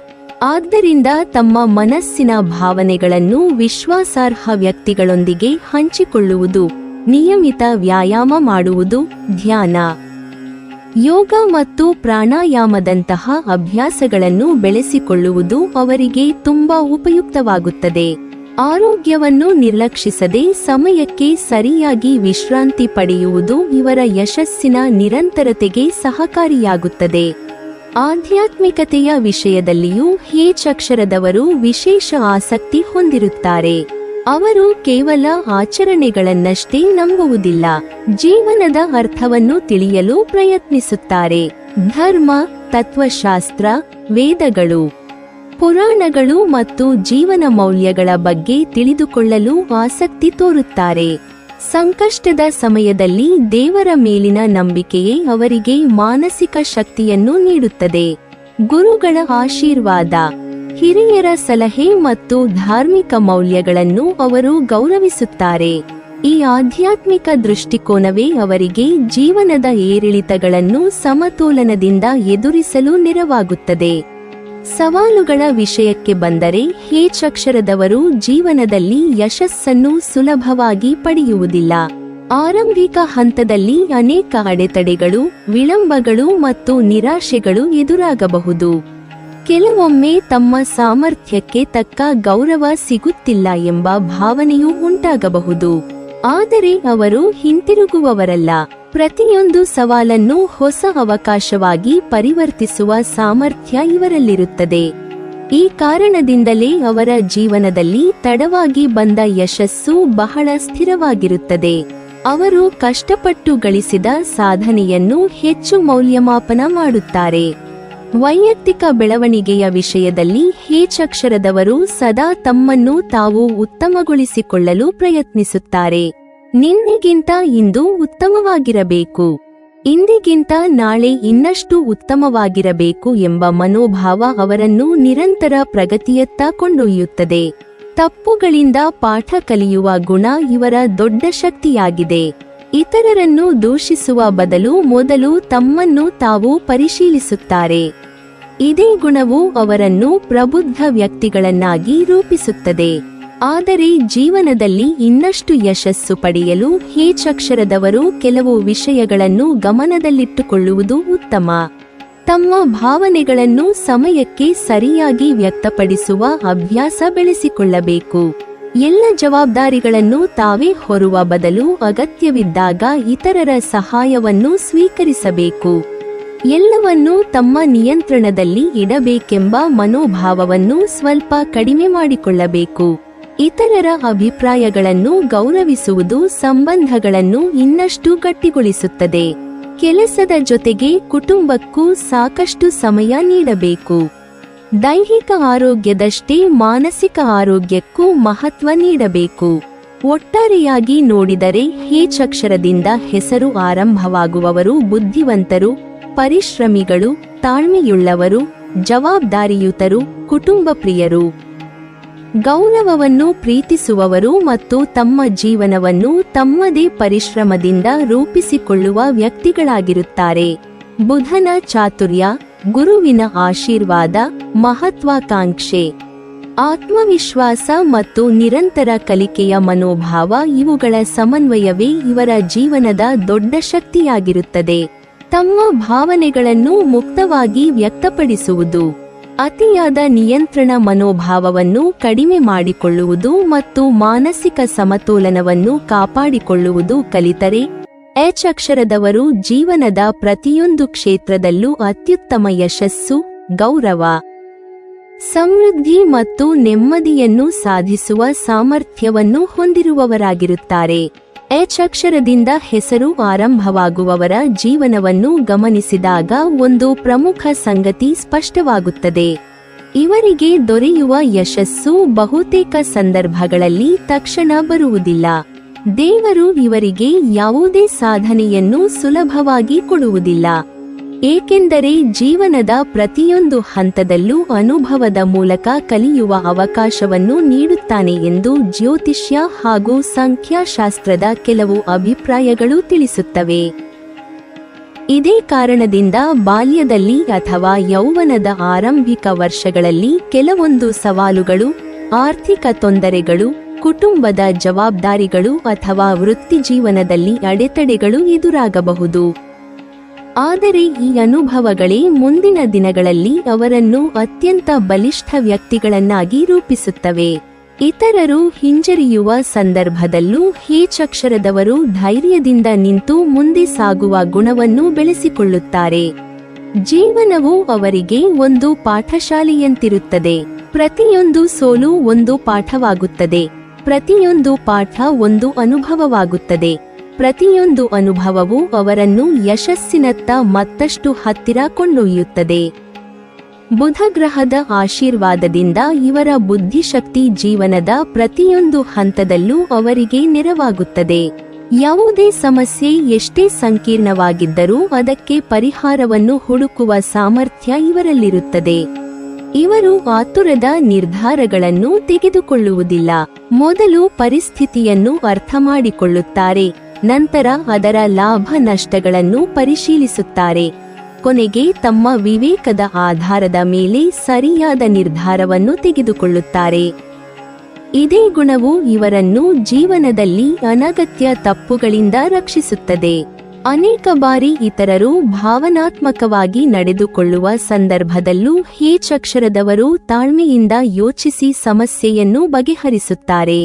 ಆದ್ದರಿಂದ ತಮ್ಮ ಮನಸ್ಸಿನ ಭಾವನೆಗಳನ್ನು ವಿಶ್ವಾಸಾರ್ಹ ವ್ಯಕ್ತಿಗಳೊಂದಿಗೆ ಹಂಚಿಕೊಳ್ಳುವುದು, ನಿಯಮಿತ ವ್ಯಾಯಾಮ ಮಾಡುವುದು, ಧ್ಯಾನ, ಯೋಗ ಮತ್ತು ಪ್ರಾಣಾಯಾಮದಂತಹ ಅಭ್ಯಾಸಗಳನ್ನು ಬೆಳೆಸಿಕೊಳ್ಳುವುದು ಅವರಿಗೆ ತುಂಬಾ ಉಪಯುಕ್ತವಾಗುತ್ತದೆ. ಆರೋಗ್ಯವನ್ನು ನಿರ್ಲಕ್ಷಿಸದೆ ಸಮಯಕ್ಕೆ ಸರಿಯಾಗಿ ವಿಶ್ರಾಂತಿ ಪಡೆಯುವುದು ಇವರ ಯಶಸ್ಸಿನ ನಿರಂತರತೆಗೆ ಸಹಕಾರಿಯಾಗುತ್ತದೆ. ಆಧ್ಯಾತ್ಮಿಕತೆಯ ವಿಷಯದಲ್ಲಿಯೂ ಎಚ್ ಅಕ್ಷರದವರು ವಿಶೇಷ ಆಸಕ್ತಿ ಹೊಂದಿರುತ್ತಾರೆ. ಅವರು ಕೇವಲ ಆಚರಣೆಗಳನ್ನಷ್ಟೇ ನಂಬುವುದಿಲ್ಲ, ಜೀವನದ ಅರ್ಥವನ್ನು ತಿಳಿಯಲು ಪ್ರಯತ್ನಿಸುತ್ತಾರೆ. ಧರ್ಮ, ತತ್ವಶಾಸ್ತ್ರ, ವೇದಗಳು, ಪುರಾಣಗಳು ಮತ್ತು ಜೀವನ ಮೌಲ್ಯಗಳ ಬಗ್ಗೆ ತಿಳಿದುಕೊಳ್ಳಲು ಆಸಕ್ತಿ ತೋರುತ್ತಾರೆ. ಸಂಕಷ್ಟದ ಸಮಯದಲ್ಲಿ ದೇವರ ಮೇಲಿನ ನಂಬಿಕೆಯೇ ಅವರಿಗೆ ಮಾನಸಿಕ ಶಕ್ತಿಯನ್ನು ನೀಡುತ್ತದೆ. ಗುರುಗಳ ಆಶೀರ್ವಾದ, ಹಿರಿಯರ ಸಲಹೆ ಮತ್ತು ಧಾರ್ಮಿಕ ಮೌಲ್ಯಗಳನ್ನು ಅವರು ಗೌರವಿಸುತ್ತಾರೆ. ಈ ಆಧ್ಯಾತ್ಮಿಕ ದೃಷ್ಟಿಕೋನವೇ ಅವರಿಗೆ ಜೀವನದ ಏರಿಳಿತಗಳನ್ನು ಸಮತೋಲನದಿಂದ ಎದುರಿಸಲು ನೆರವಾಗುತ್ತದೆ. ಸವಾಲುಗಳ ವಿಷಯಕ್ಕೆ ಬಂದರೆ ಎಚ್ ಅಕ್ಷರದವರು ಜೀವನದಲ್ಲಿ ಯಶಸ್ಸನ್ನು ಸುಲಭವಾಗಿ ಪಡೆಯುವುದಿಲ್ಲ. ಆರಂಭಿಕ ಹಂತದಲ್ಲಿ ಅನೇಕ ಅಡೆತಡೆಗಳು, ವಿಳಂಬಗಳು ಮತ್ತು ನಿರಾಶೆಗಳು ಎದುರಾಗಬಹುದು. ಕೆಲವೊಮ್ಮೆ ತಮ್ಮ ಸಾಮರ್ಥ್ಯಕ್ಕೆ ತಕ್ಕ ಗೌರವ ಸಿಗುತ್ತಿಲ್ಲ ಎಂಬ ಭಾವನೆಯೂ ಉಂಟಾಗಬಹುದು. ಆದರೆ ಅವರು ಹಿಂತಿರುಗುವವರಲ್ಲ. ಪ್ರತಿಯೊಂದು ಸವಾಲನ್ನು ಹೊಸ ಅವಕಾಶವಾಗಿ ಪರಿವರ್ತಿಸುವ ಸಾಮರ್ಥ್ಯ ಇವರಲ್ಲಿರುತ್ತದೆ. ಈ ಕಾರಣದಿಂದಲೇ ಅವರ ಜೀವನದಲ್ಲಿ ತಡವಾಗಿ ಬಂದ ಯಶಸ್ಸು ಬಹಳ ಸ್ಥಿರವಾಗಿರುತ್ತದೆ. ಅವರು ಕಷ್ಟಪಟ್ಟು ಗಳಿಸಿದ ಸಾಧನೆಯನ್ನು ಹೆಚ್ಚು ಮೌಲ್ಯಮಾಪನ ಮಾಡುತ್ತಾರೆ. ವೈಯಕ್ತಿಕ ಬೆಳವಣಿಗೆಯ ವಿಷಯದಲ್ಲಿ ಎಚ್ ಅಕ್ಷರದವರು ಸದಾ ತಮ್ಮನ್ನು ತಾವು ಉತ್ತಮಗೊಳಿಸಿಕೊಳ್ಳಲು ಪ್ರಯತ್ನಿಸುತ್ತಾರೆ. ನಿನ್ನೆಗಿಂತ ಇಂದು ಉತ್ತಮವಾಗಿರಬೇಕು, ಇಂದಿಗಿಂತ ನಾಳೆ ಇನ್ನಷ್ಟು ಉತ್ತಮವಾಗಿರಬೇಕು ಎಂಬ ಮನೋಭಾವ ಅವರನ್ನು ನಿರಂತರ ಪ್ರಗತಿಯತ್ತ ಕೊಂಡೊಯ್ಯುತ್ತದೆ. ತಪ್ಪುಗಳಿಂದ ಪಾಠ ಕಲಿಯುವ ಗುಣ ಇವರ ದೊಡ್ಡ ಶಕ್ತಿಯಾಗಿದೆ. ಇತರರನ್ನು ದೂಷಿಸುವ ಬದಲು ಮೊದಲು ತಮ್ಮನ್ನು ತಾವು ಪರಿಶೀಲಿಸುತ್ತಾರೆ. ಇದೇ ಗುಣವು ಅವರನ್ನು ಪ್ರಬುದ್ಧ ವ್ಯಕ್ತಿಗಳನ್ನಾಗಿ ರೂಪಿಸುತ್ತದೆ. ಆದರೆ ಜೀವನದಲ್ಲಿ ಇನ್ನಷ್ಟು ಯಶಸ್ಸು ಪಡೆಯಲು ಎಚ್ ಅಕ್ಷರದವರು ಕೆಲವು ವಿಷಯಗಳನ್ನು ಗಮನದಲ್ಲಿಟ್ಟುಕೊಳ್ಳುವುದು ಉತ್ತಮ. ತಮ್ಮ ಭಾವನೆಗಳನ್ನು ಸಮಯಕ್ಕೆ ಸರಿಯಾಗಿ ವ್ಯಕ್ತಪಡಿಸುವ ಅಭ್ಯಾಸ ಬೆಳೆಸಿಕೊಳ್ಳಬೇಕು. ಎಲ್ಲ ಜವಾಬ್ದಾರಿಗಳನ್ನು ತಾವೇ ಹೊರುವ ಬದಲು ಅಗತ್ಯವಿದ್ದಾಗ ಇತರರ ಸಹಾಯವನ್ನು ಸ್ವೀಕರಿಸಬೇಕು. ಎಲ್ಲವನ್ನೂ ತಮ್ಮ ನಿಯಂತ್ರಣದಲ್ಲಿ ಇಡಬೇಕೆಂಬ ಮನೋಭಾವವನ್ನು ಸ್ವಲ್ಪ ಕಡಿಮೆ ಮಾಡಿಕೊಳ್ಳಬೇಕು. ಇತರರ ಅಭಿಪ್ರಾಯಗಳನ್ನು ಗೌರವಿಸುವುದು ಸಂಬಂಧಗಳನ್ನು ಇನ್ನಷ್ಟು ಗಟ್ಟಿಗೊಳಿಸುತ್ತದೆ. ಕೆಲಸದ ಜೊತೆಗೆ ಕುಟುಂಬಕ್ಕೂ ಸಾಕಷ್ಟು ಸಮಯ ನೀಡಬೇಕು. ದೈಹಿಕ ಆರೋಗ್ಯದಷ್ಟೇ ಮಾನಸಿಕ ಆರೋಗ್ಯಕ್ಕೂ ಮಹತ್ವ ನೀಡಬೇಕು. ಒಟ್ಟಾರೆಯಾಗಿ ನೋಡಿದರೆ ಎಚ್ ಅಕ್ಷರದಿಂದ ಹೆಸರು ಆರಂಭವಾಗುವವರು ಬುದ್ಧಿವಂತರು, ಪರಿಶ್ರಮಿಗಳು, ತಾಳ್ಮೆಯುಳ್ಳವರು, ಜವಾಬ್ದಾರಿಯುತರು, ಕುಟುಂಬ ಪ್ರಿಯರು, ಗೌರವವನ್ನು ಪ್ರೀತಿಸುವವರು ಮತ್ತು ತಮ್ಮ ಜೀವನವನ್ನು ತಮ್ಮದೇ ಪರಿಶ್ರಮದಿಂದ ರೂಪಿಸಿಕೊಳ್ಳುವ ವ್ಯಕ್ತಿಗಳಾಗಿರುತ್ತಾರೆ. ಬುಧನ ಚಾತುರ್ಯ, ಗುರುವಿನ ಆಶೀರ್ವಾದ, ಮಹತ್ವಾಕಾಂಕ್ಷೆ, ಆತ್ಮವಿಶ್ವಾಸ ಮತ್ತು ನಿರಂತರ ಕಲಿಕೆಯ ಮನೋಭಾವ ಇವುಗಳ ಸಮನ್ವಯವೇ ಇವರ ಜೀವನದ ದೊಡ್ಡ ಶಕ್ತಿಯಾಗಿರುತ್ತದೆ. ತಮ್ಮ ಭಾವನೆಗಳನ್ನು ಮುಕ್ತವಾಗಿ ವ್ಯಕ್ತಪಡಿಸುವುದು, ಅತಿಯಾದ ನಿಯಂತ್ರಣ ಮನೋಭಾವವನ್ನು ಕಡಿಮೆ ಮಾಡಿಕೊಳ್ಳುವುದು ಮತ್ತು ಮಾನಸಿಕ ಸಮತೋಲನವನ್ನು ಕಾಪಾಡಿಕೊಳ್ಳುವುದು ಕಲಿತರೆ ಎಚ್ ಅಕ್ಷರದವರು ಜೀವನದ ಪ್ರತಿಯೊಂದು ಕ್ಷೇತ್ರದಲ್ಲೂ ಅತ್ಯುತ್ತಮ ಯಶಸ್ಸು, ಗೌರವ, ಸಮೃದ್ಧಿ ಮತ್ತು ನೆಮ್ಮದಿಯನ್ನು ಸಾಧಿಸುವ ಸಾಮರ್ಥ್ಯವನ್ನು ಹೊಂದಿರುವವರಾಗಿರುತ್ತಾರೆ. ಎಚ್ ಅಕ್ಷರದಿಂದ ಹೆಸರು ಆರಂಭವಾಗುವವರ ಜೀವನವನ್ನು ಗಮನಿಸಿದಾಗ ಒಂದು ಪ್ರಮುಖ ಸಂಗತಿ ಸ್ಪಷ್ಟವಾಗುತ್ತದೆ. ಇವರಿಗೆ ದೊರೆಯುವ ಯಶಸ್ಸು ಬಹುತೇಕ ಸಂದರ್ಭಗಳಲ್ಲಿ ತಕ್ಷಣ ಬರುವುದಿಲ್ಲ. ದೇವರು ಇವರಿಗೆ ಯಾವುದೇ ಸಾಧನೆಯನ್ನು ಸುಲಭವಾಗಿ ಕೊಡುವುದಿಲ್ಲ, ಏಕೆಂದರೆ ಜೀವನದ ಪ್ರತಿಯೊಂದು ಹಂತದಲ್ಲೂ ಅನುಭವದ ಮೂಲಕ ಕಲಿಯುವ ಅವಕಾಶವನ್ನು ನೀಡುತ್ತಾನೆ ಎಂದು ಜ್ಯೋತಿಷ್ಯ ಹಾಗೂ ಸಂಖ್ಯಾಶಾಸ್ತ್ರದ ಕೆಲವು ಅಭಿಪ್ರಾಯಗಳು ತಿಳಿಸುತ್ತವೆ. ಇದೇ ಕಾರಣದಿಂದ ಬಾಲ್ಯದಲ್ಲಿ ಅಥವಾ ಯೌವನದ ಆರಂಭಿಕ ವರ್ಷಗಳಲ್ಲಿ ಕೆಲವೊಂದು ಸವಾಲುಗಳು, ಆರ್ಥಿಕ ತೊಂದರೆಗಳು, ಕುಟುಂಬದ ಜವಾಬ್ದಾರಿಗಳು ಅಥವಾ ವೃತ್ತಿಜೀವನದಲ್ಲಿ ಅಡೆತಡೆಗಳು ಎದುರಾಗಬಹುದು. ಆದರೆ ಈ ಅನುಭವಗಳೇ ಮುಂದಿನ ದಿನಗಳಲ್ಲಿ ಅವರನ್ನು ಅತ್ಯಂತ ಬಲಿಷ್ಠ ವ್ಯಕ್ತಿಗಳನ್ನಾಗಿ ರೂಪಿಸುತ್ತವೆ. ಇತರರು ಹಿಂಜರಿಯುವ ಸಂದರ್ಭದಲ್ಲೂ ಎಚ್ ಅಕ್ಷರದವರು ಧೈರ್ಯದಿಂದ ನಿಂತು ಮುಂದೆ ಸಾಗುವ ಗುಣವನ್ನು ಬೆಳೆಸಿಕೊಳ್ಳುತ್ತಾರೆ. ಜೀವನವು ಅವರಿಗೆ ಒಂದು ಪಾಠಶಾಲೆಯಂತಿರುತ್ತದೆ. ಪ್ರತಿಯೊಂದು ಸೋಲು ಒಂದು ಪಾಠವಾಗುತ್ತದೆ, ಪ್ರತಿಯೊಂದು ಪಾಠ ಒಂದು ಅನುಭವವಾಗುತ್ತದೆ, ಪ್ರತಿಯೊಂದು ಅನುಭವವು ಅವರನ್ನು ಯಶಸ್ಸಿನತ್ತ ಮತ್ತಷ್ಟು ಹತ್ತಿರ ಕೊಂಡೊಯ್ಯುತ್ತದೆ. ಬುಧ ಗ್ರಹದ ಆಶೀರ್ವಾದದಿಂದ ಇವರ ಬುದ್ಧಿಶಕ್ತಿ ಜೀವನದ ಪ್ರತಿಯೊಂದು ಹಂತದಲ್ಲೂ ಅವರಿಗೆ ನೆರವಾಗುತ್ತದೆ. ಯಾವುದೇ ಸಮಸ್ಯೆ ಎಷ್ಟೇ ಸಂಕೀರ್ಣವಾಗಿದ್ದರೂ ಅದಕ್ಕೆ ಪರಿಹಾರವನ್ನು ಹುಡುಕುವ ಸಾಮರ್ಥ್ಯ ಇವರಲ್ಲಿರುತ್ತದೆ. ಇವರು ಆತುರದ ನಿರ್ಧಾರಗಳನ್ನು ತೆಗೆದುಕೊಳ್ಳುವುದಿಲ್ಲ. ಮೊದಲು ಪರಿಸ್ಥಿತಿಯನ್ನು ಅರ್ಥಮಾಡಿಕೊಳ್ಳುತ್ತಾರೆ, ನಂತರ ಅದರ ಲಾಭ ನಷ್ಟಗಳನ್ನು ಪರಿಶೀಲಿಸುತ್ತಾರೆ. ಕೊನೆಗೆ ತಮ್ಮ ವಿವೇಕದ ಆಧಾರದ ಮೇಲೆ ಸರಿಯಾದ ನಿರ್ಧಾರವನ್ನು ತೆಗೆದುಕೊಳ್ಳುತ್ತಾರೆ. ಇದೇ ಗುಣವು ಇವರನ್ನು ಜೀವನದಲ್ಲಿ ಅನಗತ್ಯ ತಪ್ಪುಗಳಿಂದ ರಕ್ಷಿಸುತ್ತದೆ. ಅನೇಕ ಬಾರಿ ಇತರರು ಭಾವನಾತ್ಮಕವಾಗಿ ನಡೆದುಕೊಳ್ಳುವ ಸಂದರ್ಭದಲ್ಲೂ ಹೇಚಕ್ಷರದವರು ತಾಳ್ಮೆಯಿಂದ ಯೋಚಿಸಿ ಸಮಸ್ಯೆಯನ್ನು ಬಗೆಹರಿಸುತ್ತಾರೆ.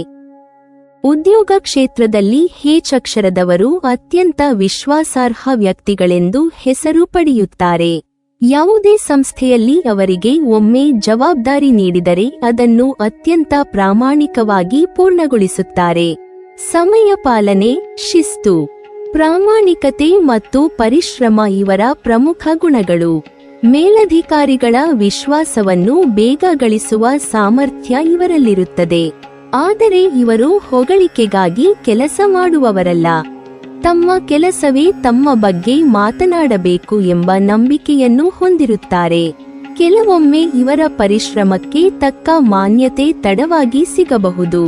ಉದ್ಯೋಗ ಕ್ಷೇತ್ರದಲ್ಲಿ ಹೇಚಕ್ಷರದವರು ಅತ್ಯಂತ ವಿಶ್ವಾಸಾರ್ಹ ವ್ಯಕ್ತಿಗಳೆಂದು ಹೆಸರು ಪಡೆಯುತ್ತಾರೆ. ಯಾವುದೇ ಸಂಸ್ಥೆಯಲ್ಲಿ ಅವರಿಗೆ ಒಮ್ಮೆ ಜವಾಬ್ದಾರಿ ನೀಡಿದರೆ ಅದನ್ನು ಅತ್ಯಂತ ಪ್ರಾಮಾಣಿಕವಾಗಿ ಪೂರ್ಣಗೊಳಿಸುತ್ತಾರೆ. ಸಮಯ ಪಾಲನೆ, ಶಿಸ್ತು, ಪ್ರಾಮಾಣಿಕತೆ ಮತ್ತು ಪರಿಶ್ರಮ ಇವರ ಪ್ರಮುಖ ಗುಣಗಳು. ಮೇಲಧಿಕಾರಿಗಳ ವಿಶ್ವಾಸವನ್ನು ಬೇಗ ಗಳಿಸುವ ಸಾಮರ್ಥ್ಯ ಇವರಲ್ಲಿರುತ್ತದೆ. ಆದರೆ ಇವರು ಹೊಗಳಿಕೆಗಾಗಿ ಕೆಲಸ ಮಾಡುವವರಲ್ಲ. ತಮ್ಮ ಕೆಲಸವೇ ತಮ್ಮ ಬಗ್ಗೆ ಮಾತನಾಡಬೇಕು ಎಂಬ ನಂಬಿಕೆಯನ್ನು ಹೊಂದಿರುತ್ತಾರೆ. ಕೆಲವೊಮ್ಮೆ ಇವರ ಪರಿಶ್ರಮಕ್ಕೆ ತಕ್ಕ ಮಾನ್ಯತೆ ತಡವಾಗಿ ಸಿಗಬಹುದು.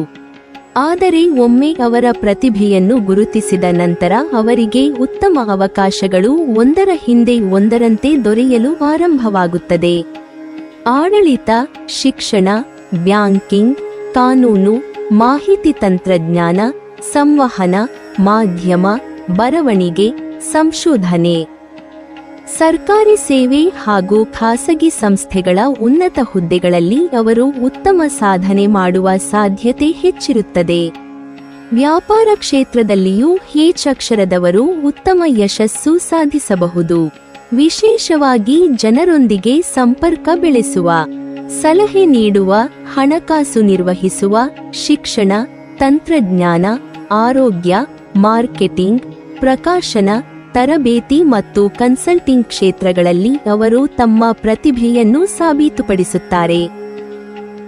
ಆದರೆ ಒಮ್ಮೆ ಅವರ ಪ್ರತಿಭೆಯನ್ನು ಗುರುತಿಸಿದ ನಂತರ ಅವರಿಗೆ ಉತ್ತಮ ಅವಕಾಶಗಳು ಒಂದರ ಹಿಂದೆ ಒಂದರಂತೆ ದೊರೆಯಲು ಆರಂಭವಾಗುತ್ತದೆ. ಆಡಳಿತ, ಶಿಕ್ಷಣ, ಬ್ಯಾಂಕಿಂಗ್, ಕಾನೂನು, ಮಾಹಿತಿ ತಂತ್ರಜ್ಞಾನ, ಸಂವಹನ, ಮಾಧ್ಯಮ, ಬರವಣಿಗೆ, ಸಂಶೋಧನೆ, ಸರ್ಕಾರಿ ಸೇವೆ ಹಾಗೂ ಖಾಸಗಿ ಸಂಸ್ಥೆಗಳ ಉನ್ನತ ಹುದ್ದೆಗಳಲ್ಲಿ ಅವರು ಉತ್ತಮ ಸಾಧನೆ ಮಾಡುವ ಸಾಧ್ಯತೆ ಹೆಚ್ಚಿರುತ್ತದೆ. ವ್ಯಾಪಾರ ಕ್ಷೇತ್ರದಲ್ಲಿಯೂ ಹೇಚಕ್ಷರದವರು ಉತ್ತಮ ಯಶಸ್ಸು ಸಾಧಿಸಬಹುದು. ವಿಶೇಷವಾಗಿ ಜನರೊಂದಿಗೆ ಸಂಪರ್ಕ ಬೆಳೆಸುವ, ಸಲಹೆ ನೀಡುವ, ಹಣಕಾಸು ನಿರ್ವಹಿಸುವ, ಶಿಕ್ಷಣ, ತಂತ್ರಜ್ಞಾನ, ಆರೋಗ್ಯ, ಮಾರ್ಕೆಟಿಂಗ್, ಪ್ರಕಾಶನ, ತರಬೇತಿ ಮತ್ತು ಕನ್ಸಲ್ಟಿಂಗ್ ಕ್ಷೇತ್ರಗಳಲ್ಲಿ ಅವರು ತಮ್ಮ ಪ್ರತಿಭೆಯನ್ನು ಸಾಬೀತುಪಡಿಸುತ್ತಾರೆ.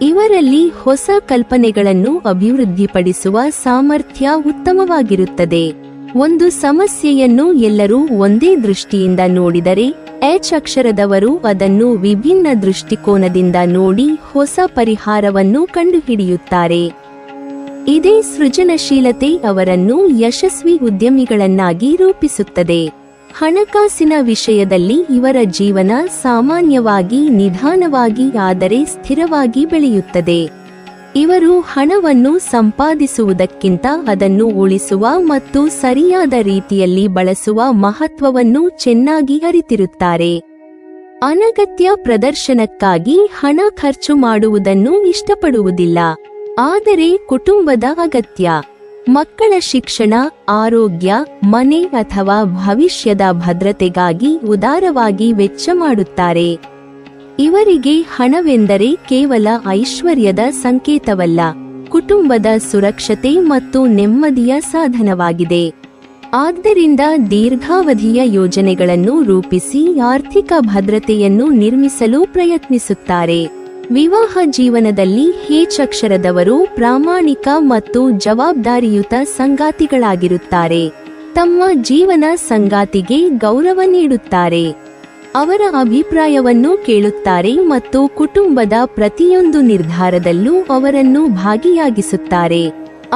ಇವರಲ್ಲಿ ಹೊಸ ಕಲ್ಪನೆಗಳನ್ನು ಅಭಿವೃದ್ಧಿಪಡಿಸುವ ಸಾಮರ್ಥ್ಯ ಉತ್ತಮವಾಗಿರುತ್ತದೆ. ಒಂದು ಸಮಸ್ಯೆಯನ್ನು ಎಲ್ಲರೂ ಒಂದೇ ದೃಷ್ಟಿಯಿಂದ ನೋಡಿದರೆ ಹೇಚಕ್ಷರದವರು ಅದನ್ನು ವಿಭಿನ್ನ ದೃಷ್ಟಿಕೋನದಿಂದ ನೋಡಿ ಹೊಸ ಪರಿಹಾರವನ್ನು ಕಂಡುಹಿಡಿಯುತ್ತಾರೆ. ಇದೇ ಸೃಜನಶೀಲತೆ ಅವರನ್ನು ಯಶಸ್ವಿ ಉದ್ಯಮಿಗಳನ್ನಾಗಿ ರೂಪಿಸುತ್ತದೆ. ಹಣಕಾಸಿನ ವಿಷಯದಲ್ಲಿ ಇವರ ಜೀವನ ಸಾಮಾನ್ಯವಾಗಿ ನಿಧಾನವಾಗಿ ಆದರೆ ಸ್ಥಿರವಾಗಿ ಬೆಳೆಯುತ್ತದೆ. ಇವರು ಹಣವನ್ನು ಸಂಪಾದಿಸುವುದಕ್ಕಿಂತ ಅದನ್ನು ಉಳಿಸುವ ಮತ್ತು ಸರಿಯಾದ ರೀತಿಯಲ್ಲಿ ಬಳಸುವ ಮಹತ್ವವನ್ನು ಚೆನ್ನಾಗಿ ಅರಿತಿರುತ್ತಾರೆ. ಅನಗತ್ಯ ಪ್ರದರ್ಶನಕ್ಕಾಗಿ ಹಣ ಖರ್ಚು ಮಾಡುವುದನ್ನು ಇಷ್ಟಪಡುವುದಿಲ್ಲ. ಆದರೆ ಕುಟುಂಬದ ಅಗತ್ಯ, ಮಕ್ಕಳ ಶಿಕ್ಷಣ, ಆರೋಗ್ಯ, ಮನೆ ಅಥವಾ ಭವಿಷ್ಯದ ಭದ್ರತೆಗಾಗಿ ಉದಾರವಾಗಿ ವೆಚ್ಚ ಮಾಡುತ್ತಾರೆ. ಇವರಿಗೆ ಹಣವೆಂದರೆ ಕೇವಲ ಐಶ್ವರ್ಯದ ಸಂಕೇತವಲ್ಲ, ಕುಟುಂಬದ ಸುರಕ್ಷತೆ ಮತ್ತು ನೆಮ್ಮದಿಯ ಸಾಧನವಾಗಿದೆ. ಆದ್ದರಿಂದ ದೀರ್ಘಾವಧಿಯ ಯೋಜನೆಗಳನ್ನು ರೂಪಿಸಿ ಆರ್ಥಿಕ ಭದ್ರತೆಯನ್ನು ನಿರ್ಮಿಸಲು ಪ್ರಯತ್ನಿಸುತ್ತಾರೆ. ವಿವಾಹ ಜೀವನದಲ್ಲಿ ಹೇಚಕ್ಷರದವರು ಪ್ರಾಮಾಣಿಕ ಮತ್ತು ಜವಾಬ್ದಾರಿಯುತ ಸಂಗಾತಿಗಳಾಗಿರುತ್ತಾರೆ. ತಮ್ಮ ಜೀವನ ಸಂಗಾತಿಗೆ ಗೌರವ ನೀಡುತ್ತಾರೆ, ಅವರ ಅಭಿಪ್ರಾಯವನ್ನು ಕೇಳುತ್ತಾರೆ ಮತ್ತು ಕುಟುಂಬದ ಪ್ರತಿಯೊಂದು ನಿರ್ಧಾರದಲ್ಲೂ ಅವರನ್ನು ಭಾಗಿಯಾಗಿಸುತ್ತಾರೆ.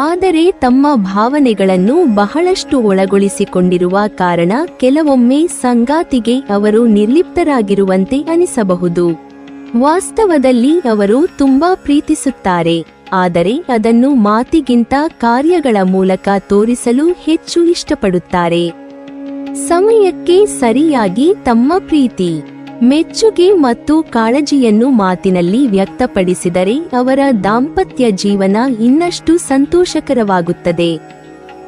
ಆದರೆ ತಮ್ಮ ಭಾವನೆಗಳನ್ನು ಬಹಳಷ್ಟು ಒಳಗೊಳಿಸಿಕೊಂಡಿರುವ ಕಾರಣ ಕೆಲವೊಮ್ಮೆ ಸಂಗಾತಿಗೆ ಅವರು ನಿರ್ಲಿಪ್ತರಾಗಿರುವಂತೆ ಅನಿಸಬಹುದು. ವಾಸ್ತವದಲ್ಲಿ ಅವರು ತುಂಬಾ ಪ್ರೀತಿಸುತ್ತಾರೆ, ಆದರೆ ಅದನ್ನು ಮಾತಿಗಿಂತ ಕಾರ್ಯಗಳ ಮೂಲಕ ತೋರಿಸಲು ಹೆಚ್ಚು ಇಷ್ಟಪಡುತ್ತಾರೆ. ಸಮಯಕ್ಕೆ ಸರಿಯಾಗಿ ತಮ್ಮ ಪ್ರೀತಿ, ಮೆಚ್ಚುಗೆ ಮತ್ತು ಕಾಳಜಿಯನ್ನು ಮಾತಿನಲ್ಲಿ ವ್ಯಕ್ತಪಡಿಸಿದರೆ ಅವರ ದಾಂಪತ್ಯ ಜೀವನ ಇನ್ನಷ್ಟು ಸಂತೋಷಕರವಾಗುತ್ತದೆ.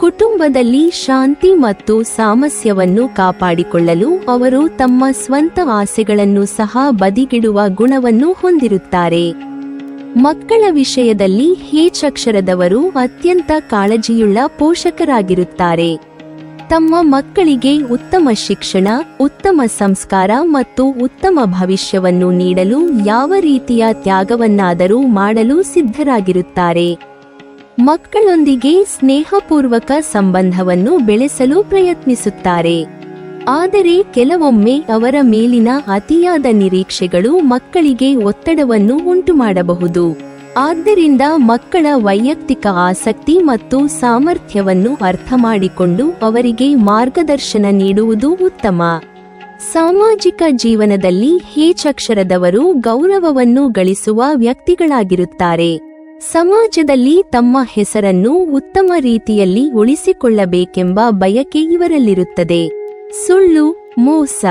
ಕುಟುಂಬದಲ್ಲಿ ಶಾಂತಿ ಮತ್ತು ಸಾಮರಸ್ಯವನ್ನು ಕಾಪಾಡಿಕೊಳ್ಳಲು ಅವರು ತಮ್ಮ ಸ್ವಂತ ಆಸೆಗಳನ್ನು ಸಹ ಬದಿಗಿಡುವ ಗುಣವನ್ನು ಹೊಂದಿರುತ್ತಾರೆ. ಮಕ್ಕಳ ವಿಷಯದಲ್ಲಿ ಹೇಚಕ್ಷರದವರು ಅತ್ಯಂತ ಕಾಳಜಿಯುಳ್ಳ ಪೋಷಕರಾಗಿರುತ್ತಾರೆ. ತಮ್ಮ ಮಕ್ಕಳಿಗೆ ಉತ್ತಮ ಶಿಕ್ಷಣ, ಉತ್ತಮ ಸಂಸ್ಕಾರ ಮತ್ತು ಉತ್ತಮ ಭವಿಷ್ಯವನ್ನು ನೀಡಲು ಯಾವ ರೀತಿಯ ತ್ಯಾಗವನ್ನಾದರೂ ಮಾಡಲು ಸಿದ್ಧರಾಗಿರುತ್ತಾರೆ. ಮಕ್ಕಳೊಂದಿಗೆ ಸ್ನೇಹಪೂರ್ವಕ ಸಂಬಂಧವನ್ನು ಬೆಳೆಸಲು ಪ್ರಯತ್ನಿಸುತ್ತಾರೆ. ಆದರೆ ಕೆಲವೊಮ್ಮೆ ಅವರ ಮೇಲಿನ ಅತಿಯಾದ ನಿರೀಕ್ಷೆಗಳು ಮಕ್ಕಳಿಗೆ ಒತ್ತಡವನ್ನು ಉಂಟುಮಾಡಬಹುದು. ಆದ್ದರಿಂದ ಮಕ್ಕಳ ವೈಯಕ್ತಿಕ ಆಸಕ್ತಿ ಮತ್ತು ಸಾಮರ್ಥ್ಯವನ್ನು ಅರ್ಥಮಾಡಿಕೊಂಡು ಅವರಿಗೆ ಮಾರ್ಗದರ್ಶನ ನೀಡುವುದು ಉತ್ತಮ. ಸಾಮಾಜಿಕ ಜೀವನದಲ್ಲಿ ಹೇಚಕ್ಷರದವರು ಗೌರವವನ್ನು ಗಳಿಸುವ ವ್ಯಕ್ತಿಗಳಾಗಿರುತ್ತಾರೆ. ಸಮಾಜದಲ್ಲಿ ತಮ್ಮ ಹೆಸರನ್ನು ಉತ್ತಮ ರೀತಿಯಲ್ಲಿ ಉಳಿಸಿಕೊಳ್ಳಬೇಕೆಂಬ ಬಯಕೆ ಇವರಲ್ಲಿರುತ್ತದೆ. ಸುಳ್ಳು, ಮೋಸ,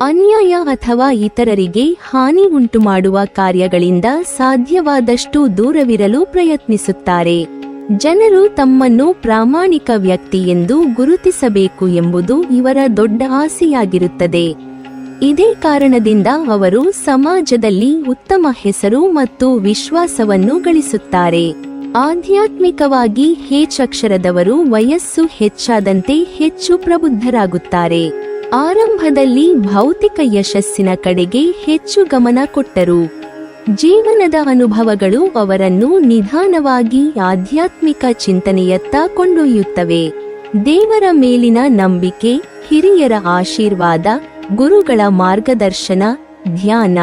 ಅನ್ಯಾಯ ಅಥವಾ ಇತರರಿಗೆ ಹಾನಿ ಉಂಟುಮಾಡುವ ಕಾರ್ಯಗಳಿಂದ ಸಾಧ್ಯವಾದಷ್ಟು ದೂರವಿರಲು ಪ್ರಯತ್ನಿಸುತ್ತಾರೆ. ಜನರು ತಮ್ಮನ್ನು ಪ್ರಾಮಾಣಿಕ ವ್ಯಕ್ತಿ ಎಂದು ಗುರುತಿಸಬೇಕು ಎಂಬುದು ಇವರ ದೊಡ್ಡ ಆಸೆಯಾಗಿರುತ್ತದೆ. ಇದೇ ಕಾರಣದಿಂದ ಅವರು ಸಮಾಜದಲ್ಲಿ ಉತ್ತಮ ಹೆಸರು ಮತ್ತು ವಿಶ್ವಾಸವನ್ನು ಗಳಿಸುತ್ತಾರೆ. ಆಧ್ಯಾತ್ಮಿಕವಾಗಿ ಹೇಚಕ್ಷರದವರು ವಯಸ್ಸು ಹೆಚ್ಚಾದಂತೆ ಹೆಚ್ಚು ಪ್ರಬುದ್ಧರಾಗುತ್ತಾರೆ. ಆರಂಭದಲ್ಲಿ ಭೌತಿಕ ಯಶಸ್ಸಿನ ಕಡೆಗೆ ಹೆಚ್ಚು ಗಮನ ಕೊಟ್ಟರು. ಜೀವನದ ಅನುಭವಗಳು ಅವರನ್ನು ನಿಧಾನವಾಗಿ ಆಧ್ಯಾತ್ಮಿಕ ಚಿಂತನೆಯತ್ತ ಕೊಂಡೊಯ್ಯುತ್ತವೆ. ದೇವರ ಮೇಲಿನ ನಂಬಿಕೆ, ಹಿರಿಯರ ಆಶೀರ್ವಾದ, ಗುರುಗಳ ಮಾರ್ಗದರ್ಶನ, ಧ್ಯಾನ,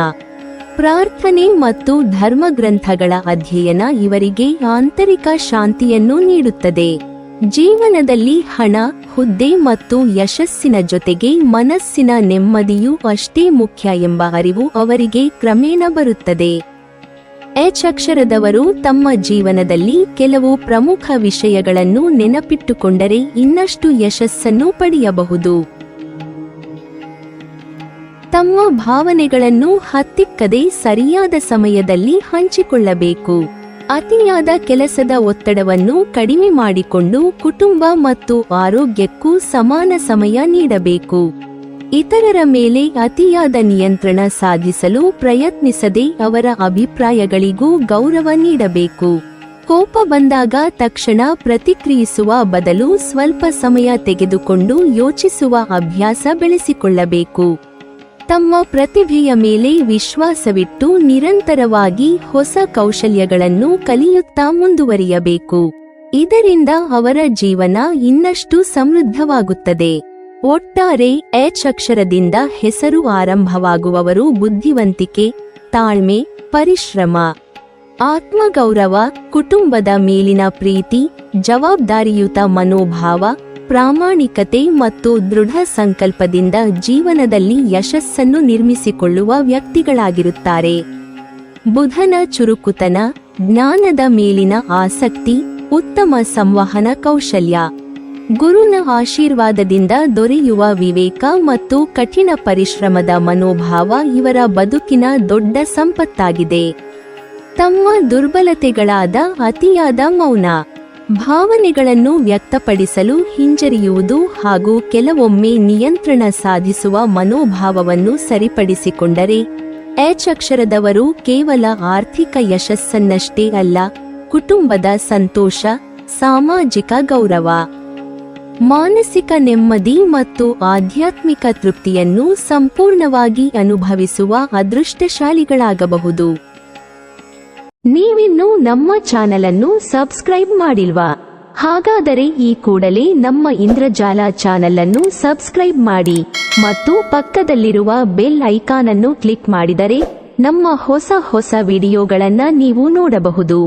ಪ್ರಾರ್ಥನೆ ಮತ್ತು ಧರ್ಮಗ್ರಂಥಗಳ ಅಧ್ಯಯನ ಇವರಿಗೆ ಆಂತರಿಕ ಶಾಂತಿಯನ್ನು ನೀಡುತ್ತದೆ. ಜೀವನದಲ್ಲಿ ಹಣ, ಹುದ್ದೆ ಮತ್ತು ಯಶಸ್ಸಿನ ಜೊತೆಗೆ ಮನಸ್ಸಿನ ನೆಮ್ಮದಿಯೂ ಅಷ್ಟೇ ಮುಖ್ಯ ಎಂಬ ಅರಿವು ಅವರಿಗೆ ಕ್ರಮೇಣ ಬರುತ್ತದೆ. ಎಚ್ ಅಕ್ಷರದವರು ತಮ್ಮ ಜೀವನದಲ್ಲಿ ಕೆಲವು ಪ್ರಮುಖ ವಿಷಯಗಳನ್ನು ನೆನಪಿಟ್ಟುಕೊಂಡರೆ ಇನ್ನಷ್ಟು ಯಶಸ್ಸನ್ನು ಪಡೆಯಬಹುದು. ತಮ್ಮ ಭಾವನೆಗಳನ್ನು ಹತ್ತಿಕ್ಕದೆ ಸರಿಯಾದ ಸಮಯದಲ್ಲಿ ಹಂಚಿಕೊಳ್ಳಬೇಕು. ಅತಿಯಾದ ಕೆಲಸದ ಒತ್ತಡವನ್ನು ಕಡಿಮೆ ಮಾಡಿಕೊಂಡು ಕುಟುಂಬ ಮತ್ತು ಆರೋಗ್ಯಕ್ಕೂ ಸಮಾನ ಸಮಯ ನೀಡಬೇಕು. ಇತರರ ಮೇಲೆ ಅತಿಯಾದ ನಿಯಂತ್ರಣ ಸಾಧಿಸಲು ಪ್ರಯತ್ನಿಸದೆ ಅವರ ಅಭಿಪ್ರಾಯಗಳಿಗೂ ಗೌರವ ನೀಡಬೇಕು. ಕೋಪ ಬಂದಾಗ ತಕ್ಷಣ ಪ್ರತಿಕ್ರಿಯಿಸುವ ಬದಲು ಸ್ವಲ್ಪ ಸಮಯ ತೆಗೆದುಕೊಂಡು ಯೋಚಿಸುವ ಅಭ್ಯಾಸ ಬೆಳೆಸಿಕೊಳ್ಳಬೇಕು. ತಮ್ಮ ಪ್ರತಿಭೆಯ ಮೇಲೆ ವಿಶ್ವಾಸವಿಟ್ಟು ನಿರಂತರವಾಗಿ ಹೊಸ ಕೌಶಲ್ಯಗಳನ್ನು ಕಲಿಯುತ್ತಾ ಮುಂದುವರಿಯಬೇಕು. ಇದರಿಂದ ಅವರ ಜೀವನ ಇನ್ನಷ್ಟು ಸಮೃದ್ಧವಾಗುತ್ತದೆ. ಒಟ್ಟಾರೆ ಎಚ್ ಅಕ್ಷರದಿಂದ ಹೆಸರು ಆರಂಭವಾಗುವವರು ಬುದ್ಧಿವಂತಿಕೆ, ತಾಳ್ಮೆ, ಪರಿಶ್ರಮ, ಆತ್ಮಗೌರವ, ಕುಟುಂಬದ ಮೇಲಿನ ಪ್ರೀತಿ, ಜವಾಬ್ದಾರಿಯುತ ಮನೋಭಾವ, ಪ್ರಾಮಾಣಿಕತೆ ಮತ್ತು ದೃಢ ಸಂಕಲ್ಪದಿಂದ ಜೀವನದಲ್ಲಿ ಯಶಸ್ಸನ್ನು ನಿರ್ಮಿಸಿಕೊಳ್ಳುವ ವ್ಯಕ್ತಿಗಳಾಗಿರುತ್ತಾರೆ. ಬುಧನ ಚುರುಕುತನ, ಜ್ಞಾನದ ಮೇಲಿನ ಆಸಕ್ತಿ, ಉತ್ತಮ ಸಂವಹನ ಕೌಶಲ್ಯ, ಗುರುನ ಆಶೀರ್ವಾದದಿಂದ ದೊರೆಯುವ ವಿವೇಕ ಮತ್ತು ಕಠಿಣ ಪರಿಶ್ರಮದ ಮನೋಭಾವ ಇವರ ಬದುಕಿನ ದೊಡ್ಡ ಸಂಪತ್ತಾಗಿದೆ. ತಮ್ಮ ದುರ್ಬಲತೆಗಳಾದ ಅತಿಯಾದ ಮೌನ, ಭಾವನೆಗಳನ್ನು ವ್ಯಕ್ತಪಡಿಸಲು ಹಿಂಜರಿಯುವುದು ಹಾಗೂ ಕೆಲವೊಮ್ಮೆ ನಿಯಂತ್ರಣ ಸಾಧಿಸುವ ಮನೋಭಾವವನ್ನು ಸರಿಪಡಿಸಿಕೊಂಡರೆ ಎಚ್ ಅಕ್ಷರದವರು ಕೇವಲ ಆರ್ಥಿಕ ಯಶಸ್ಸನ್ನಷ್ಟೇ ಅಲ್ಲ, ಕುಟುಂಬದ ಸಂತೋಷ, ಸಾಮಾಜಿಕ ಗೌರವ, ಮಾನಸಿಕ ನೆಮ್ಮದಿ ಮತ್ತು ಆಧ್ಯಾತ್ಮಿಕ ತೃಪ್ತಿಯನ್ನು ಸಂಪೂರ್ಣವಾಗಿ ಅನುಭವಿಸುವ ಅದೃಷ್ಟಶಾಲಿಗಳಾಗಬಹುದು. ನೀವಿನ್ನೂ ನಮ್ಮ ಚಾನಲನ್ನು ಸಬ್ಸ್ಕ್ರೈಬ್ ಮಾಡಿಲ್ವಾ? ಹಾಗಾದರೆ ಈ ಕೂಡಲೇ ನಮ್ಮ ಇಂದ್ರಜಾಲ ಚಾನಲ್ ಅನ್ನು ಸಬ್ಸ್ಕ್ರೈಬ್ ಮಾಡಿ ಮತ್ತು ಪಕ್ಕದಲ್ಲಿರುವ ಬೆಲ್ ಐಕಾನ್ ಅನ್ನು ಕ್ಲಿಕ್ ಮಾಡಿದರೆ ನಮ್ಮ ಹೊಸ ವಿಡಿಯೋಗಳನ್ನು ನೀವು ನೋಡಬಹುದು.